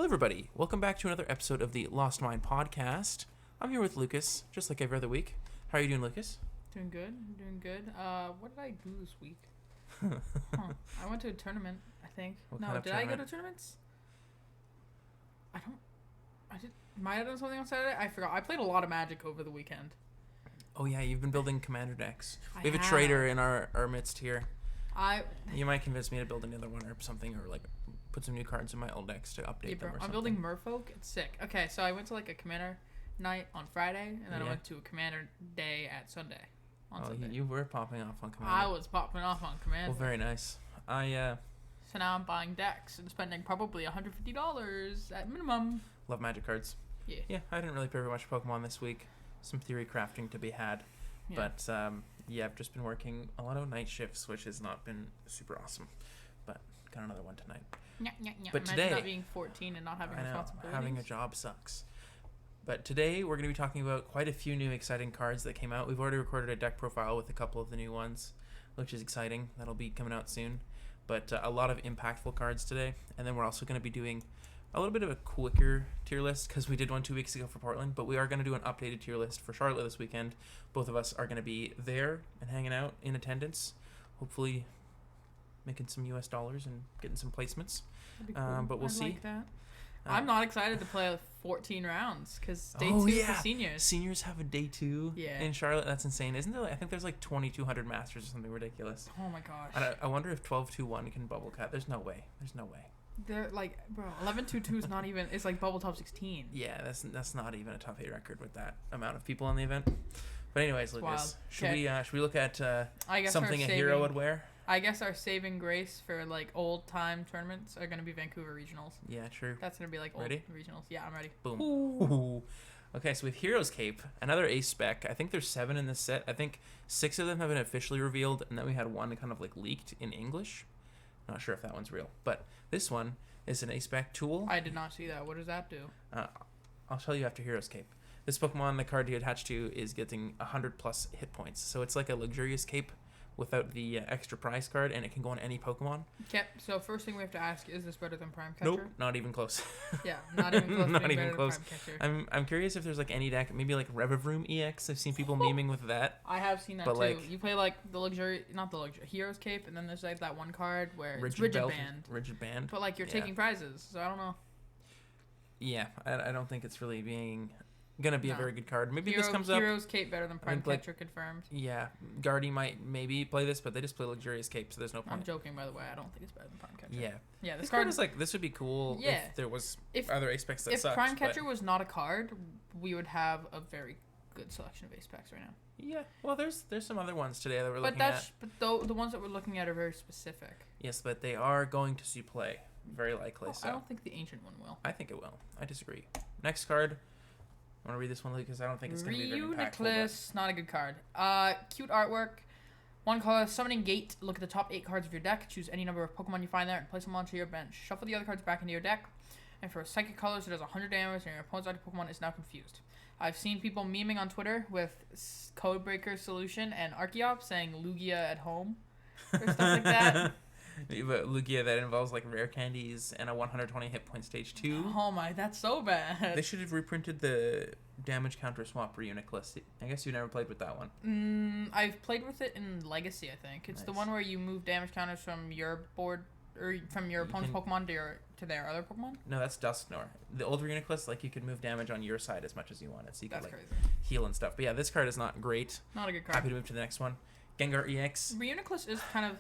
Hello, everybody. Welcome back to another episode of the Lost Mine Podcast. I'm here with Lucas, just like every other week. How are you doing, Lucas? Doing good. What did I do this week? I went to a tournament, I think. Did I go to tournaments? Might have done something on Saturday? I forgot. I played a lot of Magic over the weekend. Oh, yeah, you've been building commander decks. We have a trader in our midst here. You might convince me to build another one or something, or like put some new cards in my old decks to update them or something. I'm building Merfolk. It's sick. Okay, so I went to like a commander night on Friday, and then I went to a commander day at Sunday. Sunday. You were popping off on commander. I was popping off on commander. Well, very nice. So now I'm buying decks and spending probably $150 at minimum. Love Magic cards. Yeah. Yeah, I didn't really play very much Pokemon this week. Some theory crafting to be had. Yeah. But, I've just been working a lot of night shifts, which has not been super awesome. But got another one tonight. Yeah. But imagine today, not being 14 and not having responsibilities. Having a job sucks. But today, we're going to be talking about quite a few new exciting cards that came out. We've already recorded a deck profile with a couple of the new ones, which is exciting. That'll be coming out soon. But a lot of impactful cards today. And then we're also going to be doing a little bit of a quicker tier list, because we did one 2 weeks ago for Portland, but we are going to do an updated tier list for Charlotte this weekend. Both of us are going to be there and hanging out in attendance, hopefully making some US dollars and getting some placements. That'd be cool. But we'll see. Like that. I'm not excited to play 14 rounds because day 2 for seniors. Seniors have a day 2 in Charlotte. That's insane, isn't there? I think there's like 2,200 masters or something ridiculous. Oh my gosh. And I wonder if 12-2-1 can bubble cut. There's no way. They're like, bro, 11-2-2 is not even. It's like bubble top 16. Yeah, that's not even a top 8 record with that amount of people on the event. But anyways, Lucas, should we look at something a hero would wear? I guess our saving grace for like old time tournaments are gonna be Vancouver regionals. Yeah, true. That's gonna be like old regionals. Yeah, I'm ready. Boom. Ooh. Okay, so with Hero's Cape, another ace spec. I think there's 7 in this set. I think 6 of them have been officially revealed, and then we had one kind of like leaked in English. Not sure if that one's real, but this one is an ace-spec tool. I did not see that. What does that do? I'll tell you after Hero's Cape. This Pokemon, the card you attach to, is getting 100 plus hit points. So it's like a luxurious cape without the extra prize card, and it can go on any Pokemon. Okay, so first thing we have to ask, is this better than Prime Catcher? Nope, not even close. Yeah, not even close. Not even close. I'm curious if there's like any deck, maybe like Revavroom EX. I've seen people memeing with that. I have seen that too. Like, you play like not the luxury, Hero's Cape, and then there's like that one card where it's Rigid Band. But like you're taking prizes, so I don't know. Yeah, I don't think it's really gonna be a very good card. Maybe this comes up. Hero's Cape better than Prime Catcher confirmed. Yeah, Guardy might maybe play this, but they just play Luxurious Cape, so there's no point. I'm joking, by the way. I don't think it's better than Prime Catcher. Yeah. This card is like, this would be cool if there was other ace specs that sucked. If Prime Catcher was not a card, we would have a very good selection of ace specs right now. Yeah, well, there's some other ones today that we're looking at. But the ones that we're looking at are very specific. Yes, but they are going to see play, very likely. So I don't think the ancient one will. I think it will. I disagree. Next card. I want to read this one because I don't think it's going to be very impactful. Reuniclus, not a good card. Cute artwork. 1 color, Summoning Gate. Look at the top 8 cards of your deck. Choose any number of Pokemon you find there and place them onto your bench. Shuffle the other cards back into your deck. And for Psychic Colors, it does 100 damage and your opponent's active Pokemon is now confused. I've seen people memeing on Twitter with Codebreaker Solution and Archeops saying Lugia at home or stuff like that. But Lugia that involves like rare candies and a 120 hit point stage 2. Oh my, that's so bad. They should have reprinted the damage counter swap Reuniclus. I guess you never played with that one. I've played with it in Legacy, I think. It's the one where you move damage counters from your board or from your opponent's Pokemon to their other Pokemon. No, that's Dusknoir. The old Reuniclus, like you could move damage on your side as much as you wanted, so you could crazy. Heal and stuff. But yeah, this card is not great. Not a good card. Happy to move to the next one. Gengar EX. Reuniclus is kind of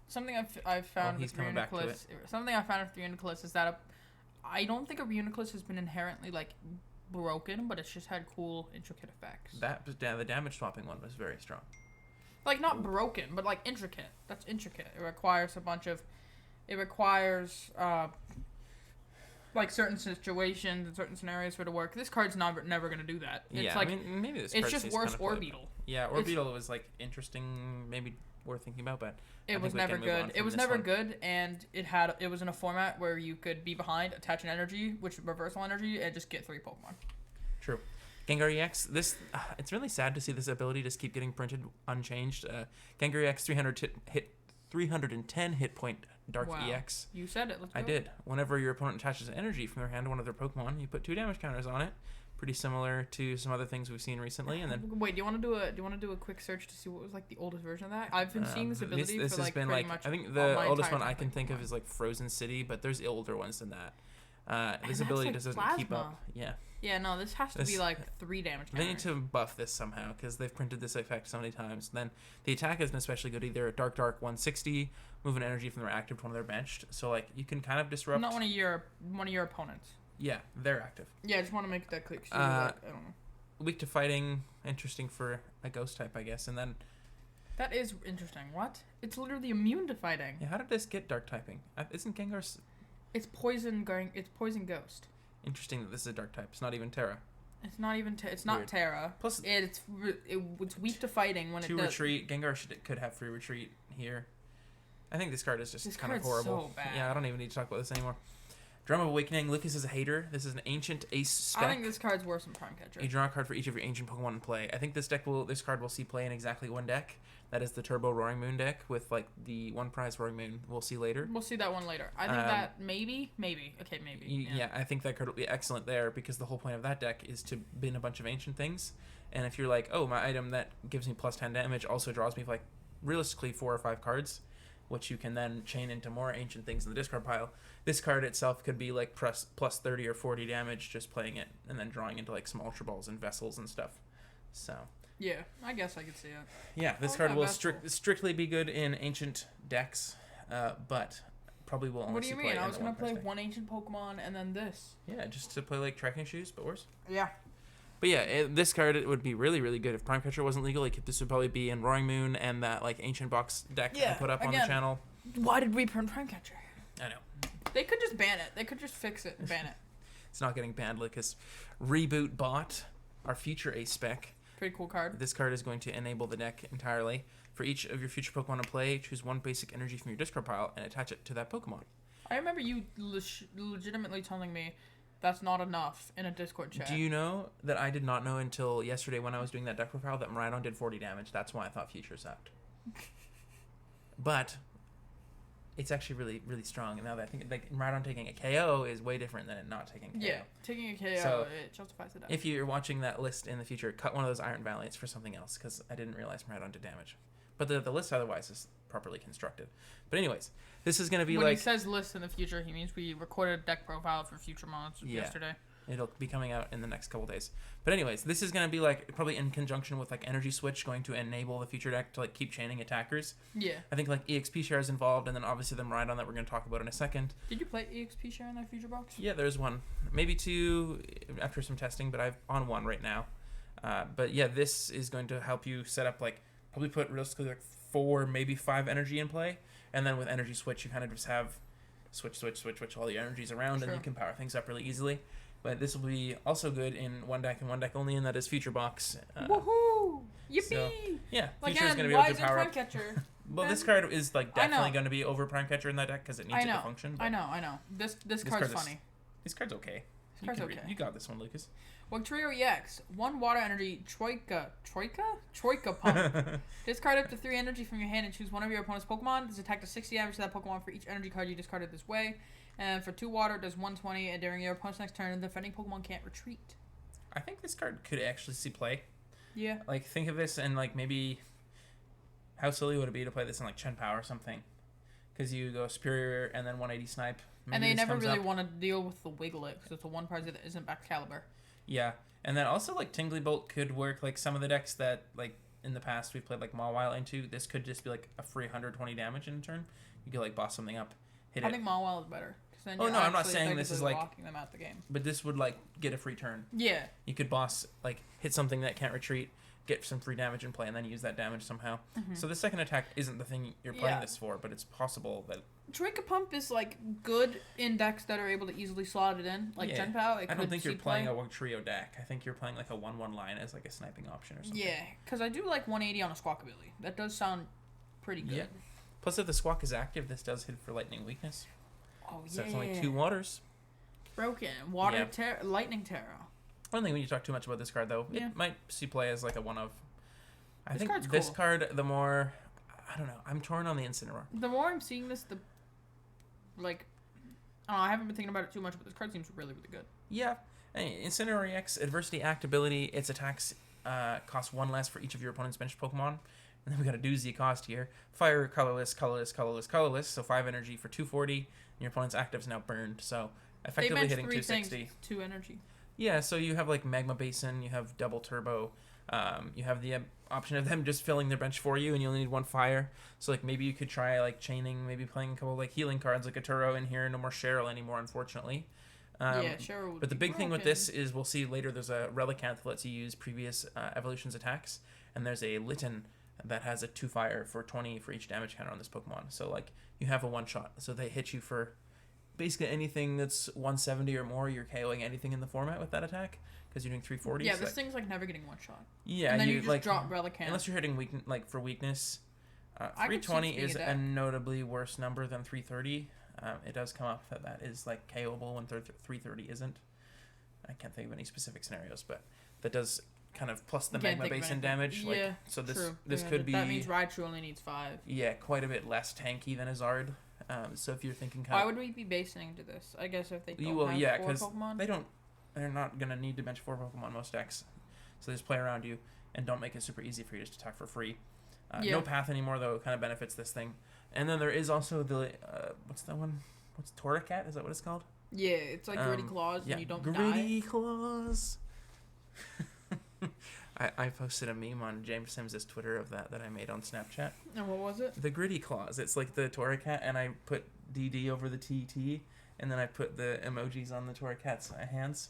something I've found with Reuniclus. Something I found with Reuniclus is that I don't think a Reuniclus has been inherently like broken, but it's just had cool, intricate effects. The damage swapping one was very strong. Like not broken, but like intricate. That's intricate. It requires like certain situations and certain scenarios for it to work. This card's never gonna do that. It's like, maybe this card it's just worse Orbeetle. Yeah, Orbeetle was like interesting, maybe worth thinking about, but it was never good. It was never good, and it was in a format where you could be behind, attach an energy, which reversal energy, and just get 3 Pokemon. True. Gengar EX, it's really sad to see this ability just keep getting printed unchanged. Gengar EX 300 hit 310 hit point Dark Wow. EX. You said it. Let's go. I did. Whenever your opponent attaches energy from their hand to one of their Pokemon, you put 2 damage counters on it. Pretty similar to some other things we've seen recently. And then Wait, do you want to do a quick search to see what was like the oldest version of that? I've been seeing this ability this for has like been pretty like much. I think all the my oldest entire one I time can playing think of Pokemon. is like Frozen City, but there's older ones than that. This that's ability like just doesn't keep plasma. up. Yeah. Yeah, no, this has to be This- like 3 damage. They need counters. to buff this somehow because they've printed this effect so many times. Then the attack isn't especially good either. Dark 160, move an energy from their active to one of their benched. So like you can kind of disrupt. Not one of your opponents. Yeah, they're active. Yeah, I just want to make that clear. 'Cause you were like, I don't know. Weak to fighting, interesting for a ghost type, I guess. And then That is interesting. What? It's literally immune to fighting. yeah, how did this get dark typing? Isn't Gengar It's poison going. It's poison ghost. interesting that this is a dark type? It's not even Terra. It's not even. It's not Weird. Terra. Plus It's weak to fighting when it to does. retreat. Gengar could have free retreat here. I think this card is just This kind of card's horrible. so bad. Yeah, I don't even need to talk about this anymore. Drum of Awakening. Lucas is a hater. This is an ancient ace spec. I think this card's worse than Prime Catcher. You draw a card for each of your ancient Pokemon in play. I think this card will see play in exactly one deck. That is the Turbo Roaring Moon deck with like the one prize Roaring Moon. We'll see later. We'll see that one later. I think that maybe. Okay, maybe. Yeah, I think that card will be excellent there because the whole point of that deck is to bin a bunch of ancient things. And if you're like, oh, my item that gives me plus 10 damage also draws me like realistically 4 or 5 cards, which you can then chain into more ancient things in the discard pile. This card itself could be like plus 30 or 40 damage just playing it and then drawing into like some Ultra Balls and Vessels and stuff. So Yeah, I guess I could see it. yeah, this Oh, card yeah, will Vessel. strictly be good in ancient decks, but probably will only What do see you play mean? in I was the gonna one prize play deck. one ancient Pokemon and then this. Yeah, just to play like Trekking Shoes, but worse. Yeah. But yeah, this card it would be really, really good if Prime Catcher wasn't legal. Like this would probably be in Roaring Moon and that like ancient box deck I Yeah, put up on the again. channel. Why did we print Prime Catcher? I know They could just ban it. They could just fix it and ban it. it's not getting banned because Reboot Bot, our future ace spec. Pretty cool card. This card is going to enable the deck entirely. For each of your future Pokemon in play, choose one basic energy from your discard pile and attach it to that Pokemon. I remember you legitimately telling me that's not enough in a Discord chat. Do you know that I did not know until yesterday when I was doing that deck profile that Miraidon did 40 damage? That's why I thought Future sucked. But it's actually really, really strong. And now that I think like Miraidon taking a KO is way different than it not taking a KO. Yeah, taking a KO, So, it justifies the death. If you're watching that list in the future, cut one of those Iron Valiants for something else because I didn't realize Miraidon did damage. But the list otherwise is properly constructed. But anyways, this is going to be when like... he says list in the future, he means we recorded a deck profile for future mods yesterday. It'll be coming out in the next couple days. But anyways, this is going to be like probably in conjunction with like Energy Switch going to enable the future deck to like keep chaining attackers. Yeah. I think like EXP share is involved and then obviously the Miraidon that we're going to talk about in a second. Did you play EXP share in that future box? Yeah, there's one. Maybe 2 after some testing, but I've on 1 right now. But yeah, this is going to help you set up like probably put realistically like 4, maybe 5 energy in play. And then with Energy Switch, you kind of just have switch all the energies around and you can power things up really easily. But this will be also good in one deck and one deck only, and that is Future Box. Woohoo! Yippee! So, yeah, Like, Future is and going to be why able is to it power Prime up. Catcher? Well, this card is like definitely know. going to be over Prime Catcher in that deck because it needs it to function. I know. This card's card is- funny. This card's okay. This card's okay. You got this one, Lucas. Trio EX, 1 water energy, Troika Pump. Discard up to 3 energy from your hand and choose one of your opponent's Pokemon. This attack does 60 damage to that Pokemon for each energy card you discarded this way. And for 2 water, it does 120, and during your opponent's next turn, the defending Pokemon can't retreat. I think this card could actually see play. Yeah. Like, think of this and, like, maybe... How silly would it be to play this in, like, Chen Pao or something? Because you go Superior and then 180 Snipe. Maybe And they this never comes really up. want to deal with the Wiglet, because it's a 1 prize that isn't Excalibur. Yeah. And then also, like, Tingly Bolt could work. Like, some of the decks that, like, in the past we've played, like, Mawile into, this could just be, like, a free 120 damage in a turn. You could, like, boss something up, hit I it. think Mawile is better. Then Oh, you're no, I'm not actually saying this is, effectively like- locking them out the game. But this would, like, get a free turn. Yeah. You could boss, like, hit something that can't retreat, get some free damage in play, and then use that damage somehow. So the second attack isn't the thing you're playing Yeah. this for, but it's possible that... Troika Pump is like good in decks that are able to easily slot it in, like Chen Pao. I don't think you're playing a trio deck. I think you're playing like a 1/1 line as like a sniping option or something. Yeah, because I do like 180 on a Squawkabilly. That does sound pretty good. Yeah. Plus, if the Squawk is active, this does hit for lightning weakness. Oh So yeah. it's only 2 waters. Broken Lightning Terra. I don't think we need to talk too much about this card though. Yeah. It might see play as like a one of. I This think card's this cool. card, the more I don't know. I'm torn on the Incineroar. The more I'm seeing this, I haven't been thinking about it too much, but this card seems really, really good. Yeah. Incineroar EX, Adversity Act ability. Its attacks cost 1 less for each of your opponent's benched Pokemon. And then we got a doozy cost here. Fire, colorless, colorless, colorless, colorless. So 5 energy for 240. And your opponent's active's now burned. So effectively hitting 260. Things, 2 energy. Yeah, so you have like Magma Basin, you have Double Turbo. You have the option of them just filling their bench for you, and you only need 1 fire. So like maybe you could try like chaining, maybe playing a couple like healing cards like a Turo in here. No more Cheryl anymore, unfortunately. Cheryl would But the be big thing with broken. this is we'll see later there's a Relicanth that lets you use previous evolutions attacks, and there's a Litten that has a 2 fire for 20 for each damage counter on this Pokemon. So like you have a 1-shot. So they hit you for basically anything that's 170 or more. You're KOing anything in the format with that attack because you're doing 340. Yeah, so this thing's like never getting 1-shot. Yeah, and then you just like drop Relicanth. unless you're hitting for weakness. I could see 320 it being is a deck. a notably worse number than 330. It does come up that is like KOable when 330 isn't. I can't think of any specific scenarios, but that does kind of plus the Can't Magma think of Basin anything. damage. Yeah, So true. this Yeah, could be That means Raichu only needs 5. yeah, quite a bit less tanky than a Zard. So if you're thinking Why would we be basing into this? I guess if they don't will, have yeah, 4 because Pokemon. they're not gonna need to bench 4 Pokemon most decks. So they just play around you and don't make it super easy for you to just attack for free. No path anymore though. It kind of benefits this thing. And then there is also the what's that one? What's Torracat? Is that what it's called? Yeah, it's like Gritty Claws and you don't Gritty die. Claws. I posted a meme on James Sims' Twitter of that I made on Snapchat. And what was it? The Gritty Claws. It's like the Torracat, and I put DD over the TT, and then I put the emojis on the Torracat's hands.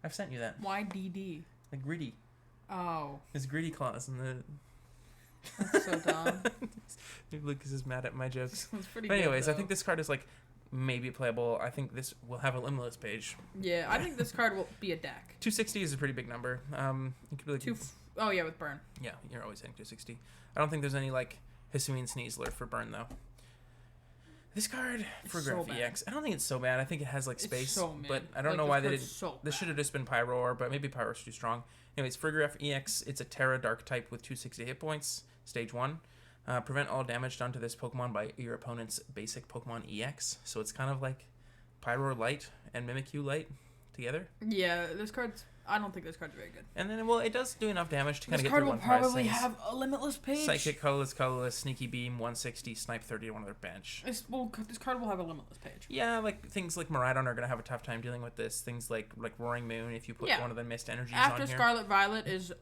I've sent you that. Why DD? Like gritty. Oh. His Gritty Claws and the... That's so dumb. Lucas is mad at my jokes. That's pretty But anyways, good, I think this card is like maybe playable. I think this will have a limitless page. Yeah, I think this card will be a deck. 260 is a pretty big number. You could be like, Oh yeah, with burn. yeah, you're always hitting 260. I don't think there's any like Hisuian Sneasler for burn though. This card for It's so Graph bad. EX, I don't think it's so bad. I think it has like It's space, so mid. but I don't Like, know this why they card's didn't. so This bad. should have just been Pyroar, but maybe Pyroar's too strong. Anyways, Graph EX, it's a Terra Dark type with 260 hit points, stage 1. Prevent all damage done to this Pokemon by your opponent's basic Pokemon EX. So it's kind of like Pyroar Light and Mimikyu Light together. Yeah, I don't think this card's very good. And then, well, it does do enough damage to kind This of get card through will one prize probably things. have a limitless page. Psychic, colorless, Sneaky Beam, 160, Snipe 30 to one of their bench. This card will have a limitless page. Yeah, like things like Miraidon are gonna have a tough time dealing with this. Things like Roaring Moon, if you put one of the missed energies After on here. Scarlet Violet is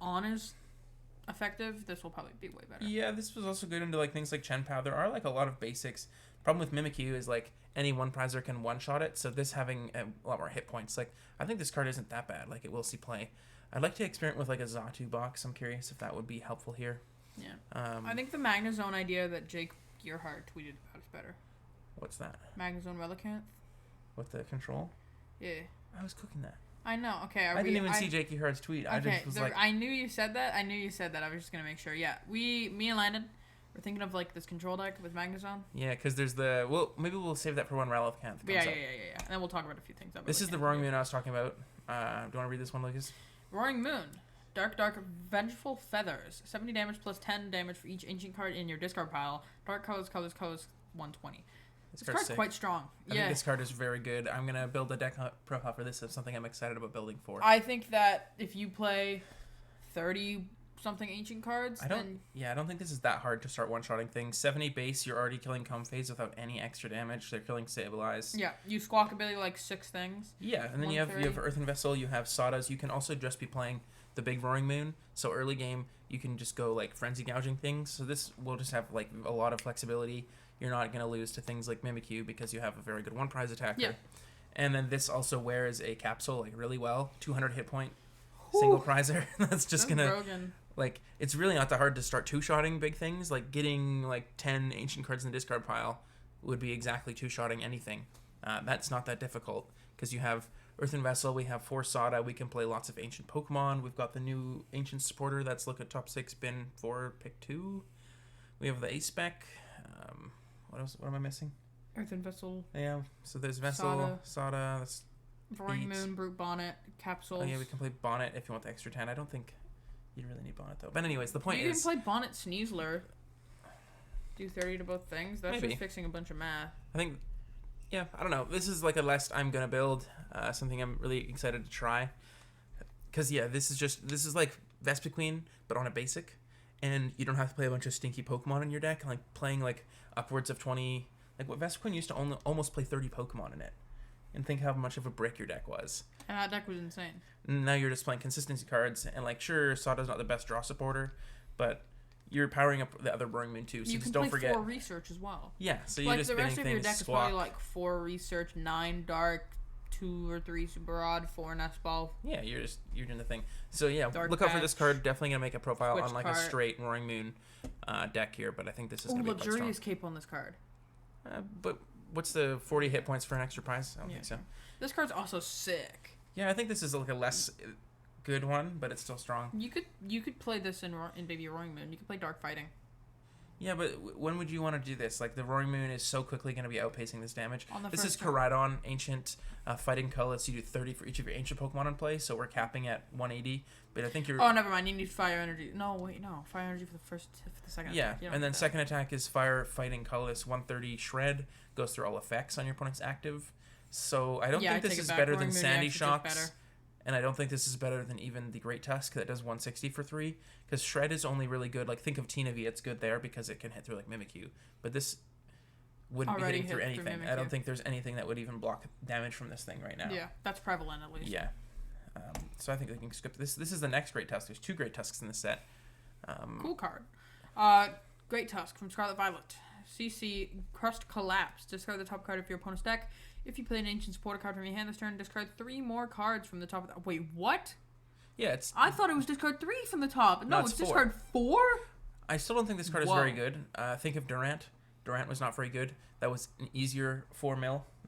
effective, this will probably be way better. Yeah, this was also good into like things like Chenpao. There are like a lot of basics. Problem with Mimikyu is like any one prizer can one-shot it, so this having a lot more hit points. Like I think this card isn't that bad. Like it will see play. I'd like to experiment with like a Xatu box. I'm curious if that would be helpful here. Yeah. I think the Magnezone idea that Jake Gearhart tweeted about is better. What's that? Magnezone Relicanth. With the control? Yeah. I was cooking that. I know. Okay. I didn't even see Jakey Hart's tweet. I Okay. just was like, I knew you said that. I was just gonna make sure. Yeah. Me and Landon were thinking of like this control deck with Magnezone. yeah, because there's maybe we'll save that for when Relicanth comes Yeah. up. And then we'll talk about a few things. This is the Roaring Moon I was talking about. Do you want to read this one, Lucas? Roaring Moon. Dark, Vengeful Feathers. 70 damage plus 10 damage for each ancient card in your discard pile. Dark colors, 120. This card's sick. quite strong. I think this card is very good. I'm going to build a deck profile for this. It's something I'm excited about building for. I think that if you play 30-something ancient cards, I don't think this is that hard to start one-shotting things. 70 base, you're already killing Comphase without any extra damage. They're killing Sableye. Yeah, you squawk ability like 6 things. Yeah, and then you have Earthen Vessel, you have Sadas. You can also just be playing the big Roaring Moon. So early game, you can just go like Frenzy Gouging things. So this will just have like a lot of flexibility. You're not going to lose to things like Mimikyu because you have a very good one-prize attacker. Yeah. And then this also wears a capsule like really well. 200 hit point single prizer. That's just going to... Like, it's really not that hard to start two-shotting big things. Like, getting, like, 10 ancient cards in the discard pile would be exactly two-shotting anything. That's not that difficult. Because you have Earthen Vessel, we have 4 Sada, we can play lots of ancient Pokemon. We've got the new Ancient Supporter that's look at top 6, bin 4, pick 2. We have the A-Spec. What else? What am I missing? Earthen Vessel. Yeah, so there's Vessel, Sada, that's Roaring Moon, Brute Bonnet, Capsules. Oh yeah, we can play Bonnet if you want the extra 10. I don't think you really need Bonnet though. But anyways, the point is... You can play Bonnet Sneasler. Do 30 to both things? That's Maybe. just fixing a bunch of math. I think, yeah, I don't know. This is like a list I'm going to build, something I'm really excited to try. Because, yeah, this is like Vespiquen, but on a basic. And you don't have to play a bunch of stinky Pokemon in your deck. Like, playing, like, upwards of 20... Like, what Vespiquen used to almost play 30 Pokemon in it. And think how much of a brick your deck was. And that deck was insane. Now you're just playing consistency cards. And, like, sure, Sada's not the best draw supporter, but... You're powering up the other Roaring Moon too, so you just can don't play forget. 4 research as well. Yeah, so you're like just the rest spinning of your things. deck is probably like 4 research, 9 dark, 2 or 3 super rod, 4 nest ball. Yeah, you're doing the thing. So yeah, Dark look out for Patch, this card. Definitely gonna make a profile Switch on like card. a straight Roaring Moon deck here, but I think this is gonna be quite strong. Luxurious Cape on this card. But what's the 40 hit points for an extra prize? I don't think so. This card's also sick. Yeah, I think this is like a less good one, but it's still strong. You could play this in Baby Roaring Moon. You could play Dark Fighting. Yeah, but when would you want to do this? Like, the Roaring Moon is so quickly going to be outpacing this damage. This is Koraidon, Ancient, Fighting Colors. You do 30 for each of your Ancient Pokemon in play, so we're capping at 180. But I think you're... Oh, never mind. You need Fire Energy. No, wait, no. Fire Energy for the second attack. Yeah, and then second attack is Fire, Fighting Colorless, 130 Shred. Goes through all effects on your opponent's active. So I don't think this is better than Sandy Shocks. And I don't think this is better than even the Great Tusk that does 160 for 3. Because Shred is only really good. Like, think of Tina V. It's good there because it can hit through, like, Mimikyu. But this wouldn't be hitting through anything. I don't think there's anything that would even block damage from this thing right now. Yeah, that's prevalent at least. Yeah. So I think we can skip this. This is the next Great Tusk. There's 2 Great Tusks in this set. Cool card. Great Tusk from Scarlet Violet. CC Crust Collapse. Discard the top card of your opponent's deck. If you play an Ancient Supporter card from your hand this turn, discard 3 more cards from the top of the... Wait, what? Yeah, it's... I thought it was discard 3 from the top. No, it's discard 4? I still don't think this card is very good. Think of Durant. Durant was not very good. That was an easier 4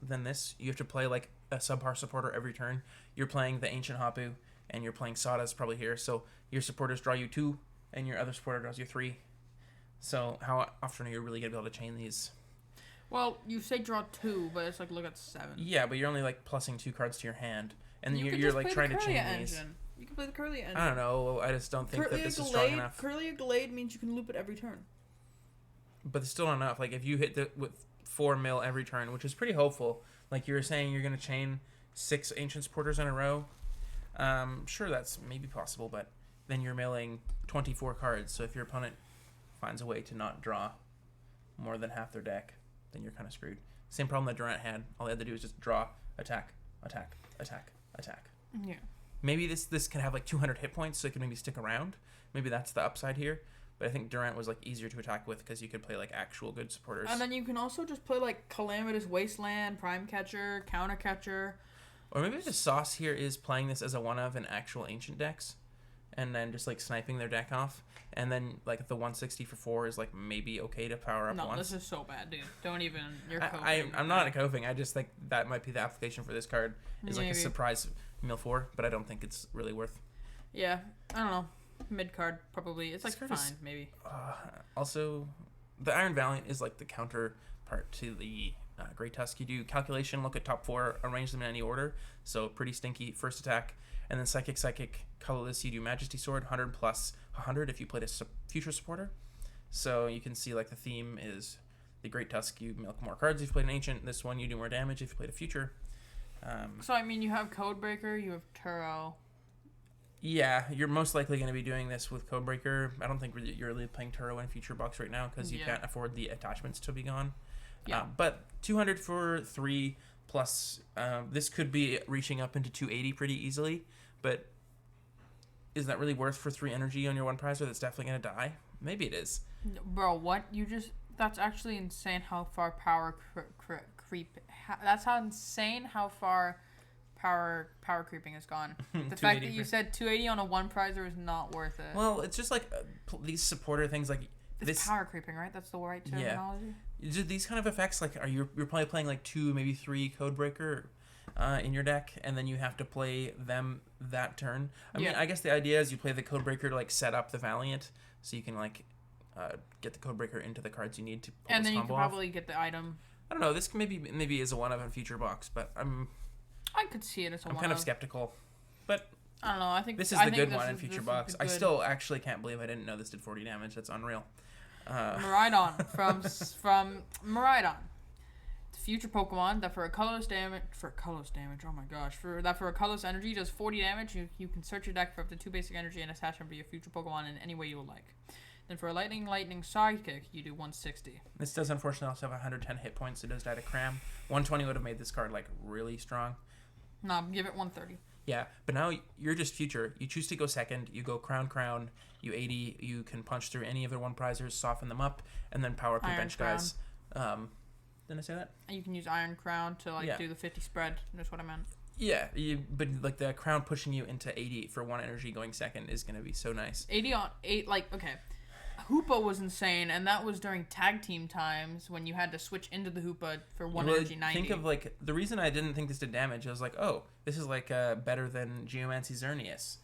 than this. You have to play like a subpar supporter every turn. You're playing the Ancient Hapu, and you're playing Sada's probably here. So your supporters draw you 2, and your other supporter draws you 3. So how often are you really going to be able to chain these? Well, you say draw 2, but it's like look at 7. Yeah, but you're only like plussing 2 cards to your hand, and then you're like trying to chain these. You can play the Curly engine. I don't know. I just don't think that this is strong enough. Curly Glade means you can loop it every turn. But it's still not enough. Like if you hit with 4 every turn, which is pretty hopeful. Like you were saying, you're gonna chain 6 Ancient Supporters in a row. Sure, that's maybe possible, but then you're milling 24 cards. So if your opponent finds a way to not draw more than half their deck, then you're kind of screwed. Same problem that Durant had. All they had to do was just draw, attack, attack, attack, attack. Yeah. Maybe this can have like 200 hit points, so it can maybe stick around. Maybe that's the upside here. But I think Durant was like easier to attack with because you could play like actual good supporters. And then you can also just play like Calamitous Wasteland, Prime Catcher, Counter Catcher. Or maybe the sauce here is playing this as a one of an actual Ancient decks, and then just like sniping their deck off. And then like the 160 for 4 is like maybe okay to power up once. No, this is so bad, dude. Don't even. You're coping. I'm not coping. I just think that might be the application for this card. Is like a surprise mill 4, but I don't think it's really worth. Yeah, I don't know. Mid card probably. It's like fine, maybe. Also, the Iron Valiant is like the counterpart to the Great Tusk. You do calculation, look at top 4, arrange them in any order. So pretty stinky first attack. And then Psychic, colorless, you do Majesty Sword, 100 plus 100 if you played a future supporter. So you can see like the theme is the Great Tusk, you milk more cards if you played an Ancient. This one, you do more damage if you played a future. So, I mean, you have Codebreaker, you have Turo. Yeah, you're most likely going to be doing this with Codebreaker. I don't think you're really playing Turo in Future Box right now because you can't afford the attachments to be gone. Yeah. But 200 for 3 plus, this could be reaching up into 280 pretty easily. But is that really worth for 3 energy on your one prizer that's definitely going to die? Maybe it is. Bro, what? That's actually insane how far power creep. That's how insane how far power creeping has gone. The fact that you said 280 on a one prizer is not worth it. Well, it's just like these supporter things like this power creeping, right? That's the right terminology. Yeah. These kind of effects, like you're probably playing like 2, maybe 3 Codebreaker in your deck, and then you have to play them that turn. I mean, I guess the idea is you play the Codebreaker to like set up the Valiant, so you can like get the Codebreaker into the cards you need to. And then you can probably get the item. I don't know. This can maybe is a one of in Future Box, but I could see it as a one. I'm kind of skeptical, but I don't know. I think this is the good one in Future Box. I still actually can't believe I didn't know this did 40 damage. That's unreal. Miraidon from Miraidon. Future Pokemon that for a colorless damage, oh my gosh, for a colorless energy does 40 damage. You can search your deck for up to 2 basic energy and attach them to your future Pokemon in any way you would like. Then for a lightning sidekick, you do 160. This does unfortunately also have 110 hit points. It does die to cram. 120 would have made this card like really strong. No, give it 130. Yeah, but now you're just future. You choose to go second. You go crown. You 80. You can punch through any of their one prizers, soften them up, and then power up your bench guys. Didn't I say that? You can use Iron Crown to do the 50 spread. That's what I meant. Yeah, but like the crown pushing you into 80 for 1 energy going second is gonna be so nice. 80 on 8, okay. Hoopa was insane, and that was during tag team times when you had to switch into the Hoopa for 1 energy 90. Think of like the reason I didn't think this did damage. I was like, oh, this is like better than Geomancy Xerneas,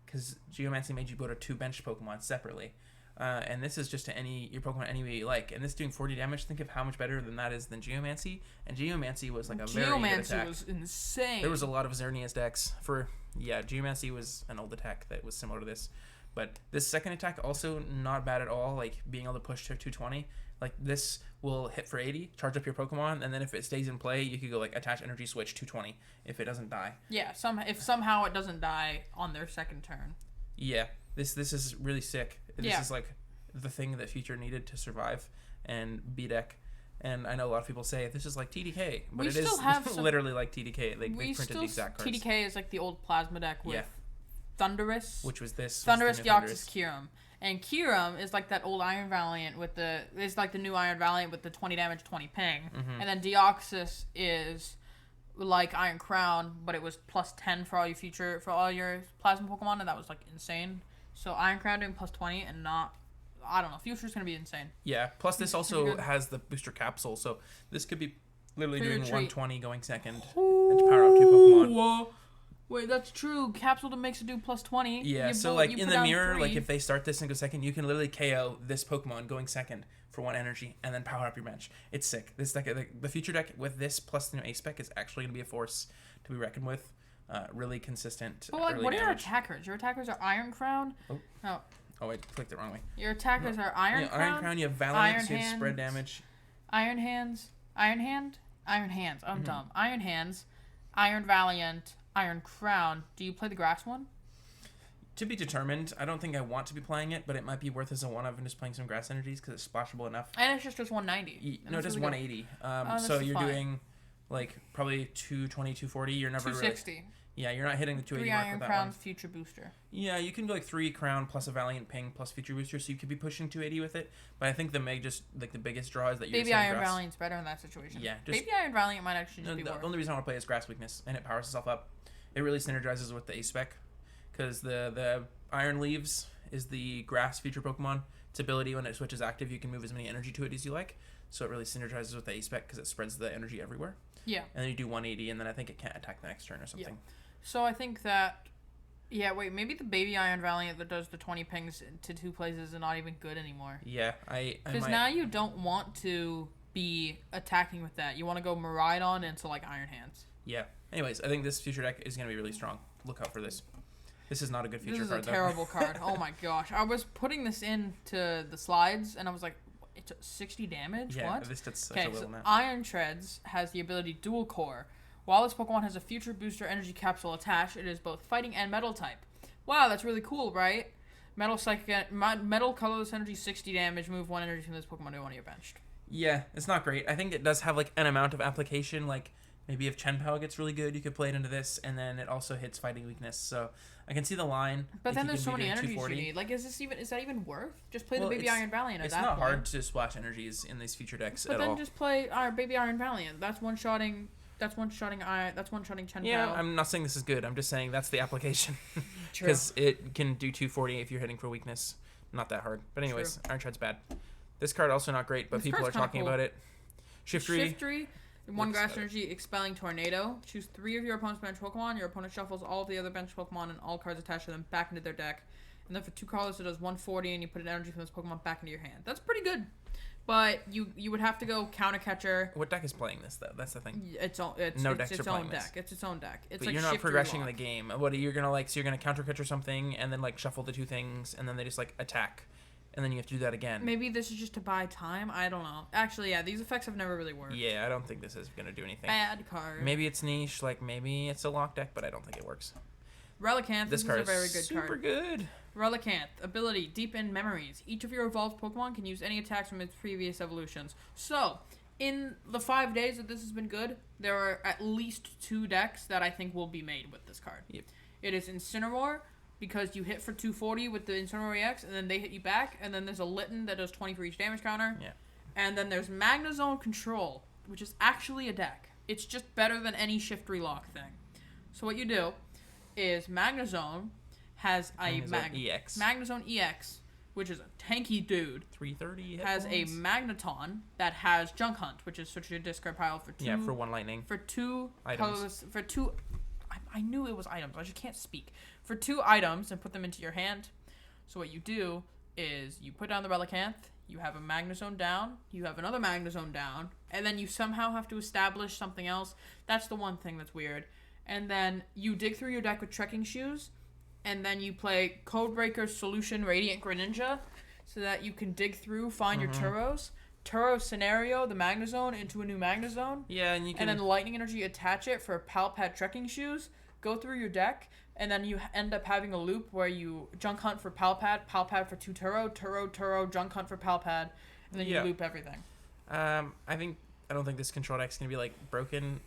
because Geomancy made you go to 2 bench Pokemon separately. And this is just to your Pokemon any way you like. And this doing 40 damage, think of how much better than that is than Geomancy. And Geomancy was like a very good attack. Geomancy was insane. There was a lot of Xerneas decks Geomancy was an old attack that was similar to this. But this second attack also not bad at all, like being able to push to 220. Like this will hit for 80, charge up your Pokemon, and then if it stays in play, you could go like attach energy switch 220 if it doesn't die. Yeah, if somehow it doesn't die on their second turn. Yeah. This is really sick. This is like the thing that Future needed to survive and B-Deck. And I know a lot of people say this is like TDK, but it is literally like TDK. They printed the exact cards. TDK is like the old Plasma deck with Thundurus, which was this Thundurus, Deoxys, Kyurem, and Kyurem is like that old Iron Valiant is like the new Iron Valiant with the 20 damage, 20 ping, and then Deoxys is like Iron Crown, but it was plus 10 for all your Plasma Pokemon, and that was like insane. So Iron Crown doing plus 20 and I don't know. Future's gonna be insane. Yeah. Plus, this also has the booster capsule, so this could be literally doing 120 going second and to power up 2 Pokemon. Wait, that's true. Capsule makes it do plus 20. Yeah. So like in the mirror, like if they start this and go second, you can literally KO this Pokemon going second for 1 energy and then power up your bench. It's sick. This deck, the Future deck with this plus the new A spec is actually gonna be a force to be reckoned with. Really consistent. But like, what are your attackers? Your attackers are Iron Crown. Oh, I clicked it wrong way. Your attackers are Iron Crown. Iron Crown. You have Valiant. You have spread damage. Iron Hands. I'm dumb. Iron Hands. Iron Valiant. Iron Crown. Do you play the grass one? To be determined. I don't think I want to be playing it, but it might be worth as a one-of and just playing some grass energies because it's splashable enough. And it's just 190. No, it does 180. So you're doing like probably 220, 240. You're never 260. Really, yeah, you're not hitting the 280 mark with that 3 Iron one. Crowns, Future Booster. Yeah, you can go like 3 Crown plus a Valiant Ping plus Future Booster, so you could be pushing 280 with it. But I think the biggest draw is that you're Baby Iron Valiant's better in that situation. Yeah, Baby Iron Valiant might actually just be worse. The only reason I want to play is Grass Weakness, and it powers itself up. It really synergizes with the A spec, because the Iron Leaves is the Grass Future Pokemon. Its ability when it switches active, you can move as many energy to it as you like. So it really synergizes with the A spec because it spreads the energy everywhere. Yeah. And then you do 180, and then I think it can't attack the next turn or something. Yeah. So I think that, maybe the Baby Iron Valiant that does the 20 pings to 2 places is not even good anymore. Yeah, because now you don't want to be attacking with that. You want to go Miraidon into like Iron Hands. Yeah. Anyways, I think this Future deck is going to be really strong. Look out for this. This is not a good Future card, though. This is a terrible card. Oh my gosh. I was putting this into the slides, and I was like, it's 60 damage? Yeah, what? This did such a little amount. Iron Treads has the ability Dual Core. While this Pokemon has a Future Booster Energy Capsule attached, it is both Fighting and Metal type. Wow, that's really cool, right? Metal Colorless Energy, 60 damage. Move 1 energy from this Pokemon to one of your benched. Yeah, it's not great. I think it does have like an amount of application. Like maybe if Chenpao gets really good, you could play it into this, and then it also hits Fighting Weakness. So I can see the line. But then there's so many energies you need. Like, is that even worth? Just play the Baby Iron Valiant. It's not hard to splash energies in these Future decks at all. But then just play our Baby Iron Valiant. That's one-shotting Chenpao. Yeah, I'm not saying this is good. I'm just saying that's the application. Because it can do 240 if you're hitting for weakness. Not that hard. But anyways, Iron Tread's bad. This card also not great, but people are talking about it. Shiftry. 1 grass energy, Expelling Tornado. Choose 3 of your opponent's bench Pokemon. Your opponent shuffles all of the other bench Pokemon and all cards attached to them back into their deck. And then for 2 colors, it does 140, and you put an energy from this Pokemon back into your hand. That's pretty good. But you would have to go Counter Catcher. What deck is playing this, though? That's the thing. It's its own deck. It's its own deck. It's but like you're not progressing the game. What you're gonna so you're gonna Counter Catcher something, and then like shuffle the 2 things, and then they just like attack. and then you have to do that again. Maybe this is just to buy time. I don't know. Actually, yeah, these effects have never really worked. Yeah, I don't think this is going to do anything. Bad card. Maybe it's niche, like maybe it's a lock deck, but I don't think it works. Relicanth. This is a very good super card. good. Relicanth. Ability, Deepen Memories. Each of your evolved Pokemon can use any attacks from its previous evolutions. So, in the 5 days that this has been good, there are at least 2 decks that I think will be made with this card. Yep. It is Incineroar, because you hit for 240 with the Incineroar EX, and then they hit you back, and then there's a Litten that does 20 for each damage counter. Yeah. And then there's Magnezone Control, which is actually a deck. It's just better than any Shift Relock thing. So what you do is Magnezone has a EX. Magnezone EX, which is a tanky dude. 330 has a Magneton that has Junk Hunt, which is such a discard pile for 2. Yeah, for 1 lightning. For 2 items. colors, for 2. I knew it was items. I just can't speak. For 2 items and put them into your hand. So what you do is you put down the Relicanth. You have a Magnezone down. You have another Magnezone down, and then you somehow have to establish something else. That's the one thing that's weird. And then you dig through your deck with Trekking Shoes, and then you play Codebreaker, Solution, Radiant Greninja, so that you can dig through, find your Turos. Turo Scenario, the Magnezone, into a new Magnezone. Yeah, and you can... And then Lightning Energy, attach it for Palpad Trekking Shoes. Go through your deck, and then you end up having a loop where you Junk Hunt for Palpad, Palpad for 2 Turo, Junk Hunt for Palpad, and then you loop everything. I don't think this control deck's gonna be like broken.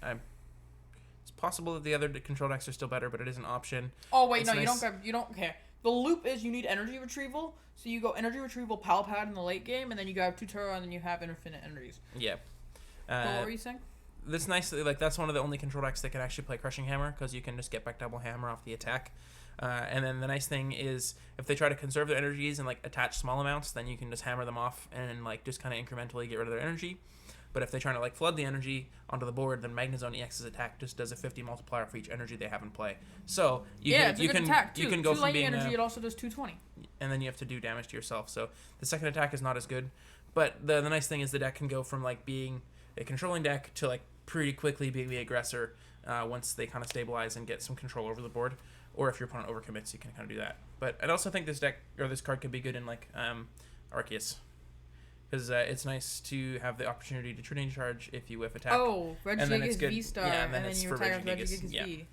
It's possible that the other control decks are still better, but it is an option. Oh wait, it's nice. You don't care. The loop is you need energy retrieval, so you go energy retrieval Palpad in the late game, and then you grab 2 Turo, and then you have infinite energies. Yeah. What were you saying? This nicely, like that's one of the only control decks that can actually play Crushing Hammer, because you can just get back double hammer off the attack. And then the nice thing is if they try to conserve their energies and like attach small amounts, then you can just hammer them off and like just kind of incrementally get rid of their energy. But if they try to like flood the energy onto the board, then Magnezone EX's attack just does a 50 multiplier for each energy they have in play. So you can go from being energy. It also does 220. And then you have to do damage to yourself. So the second attack is not as good. But the nice thing is the deck can go from like being a controlling deck to like pretty quickly being the aggressor once they kind of stabilize and get some control over the board. Or if your opponent overcommits, you can kind of do that. But I'd also think this deck or this card could be good in like Arceus. Because it's nice to have the opportunity to Trinity Charge if you whiff attack. Oh, Regigigas V-Star, yeah, and then you attack with Regigigas yeah. V.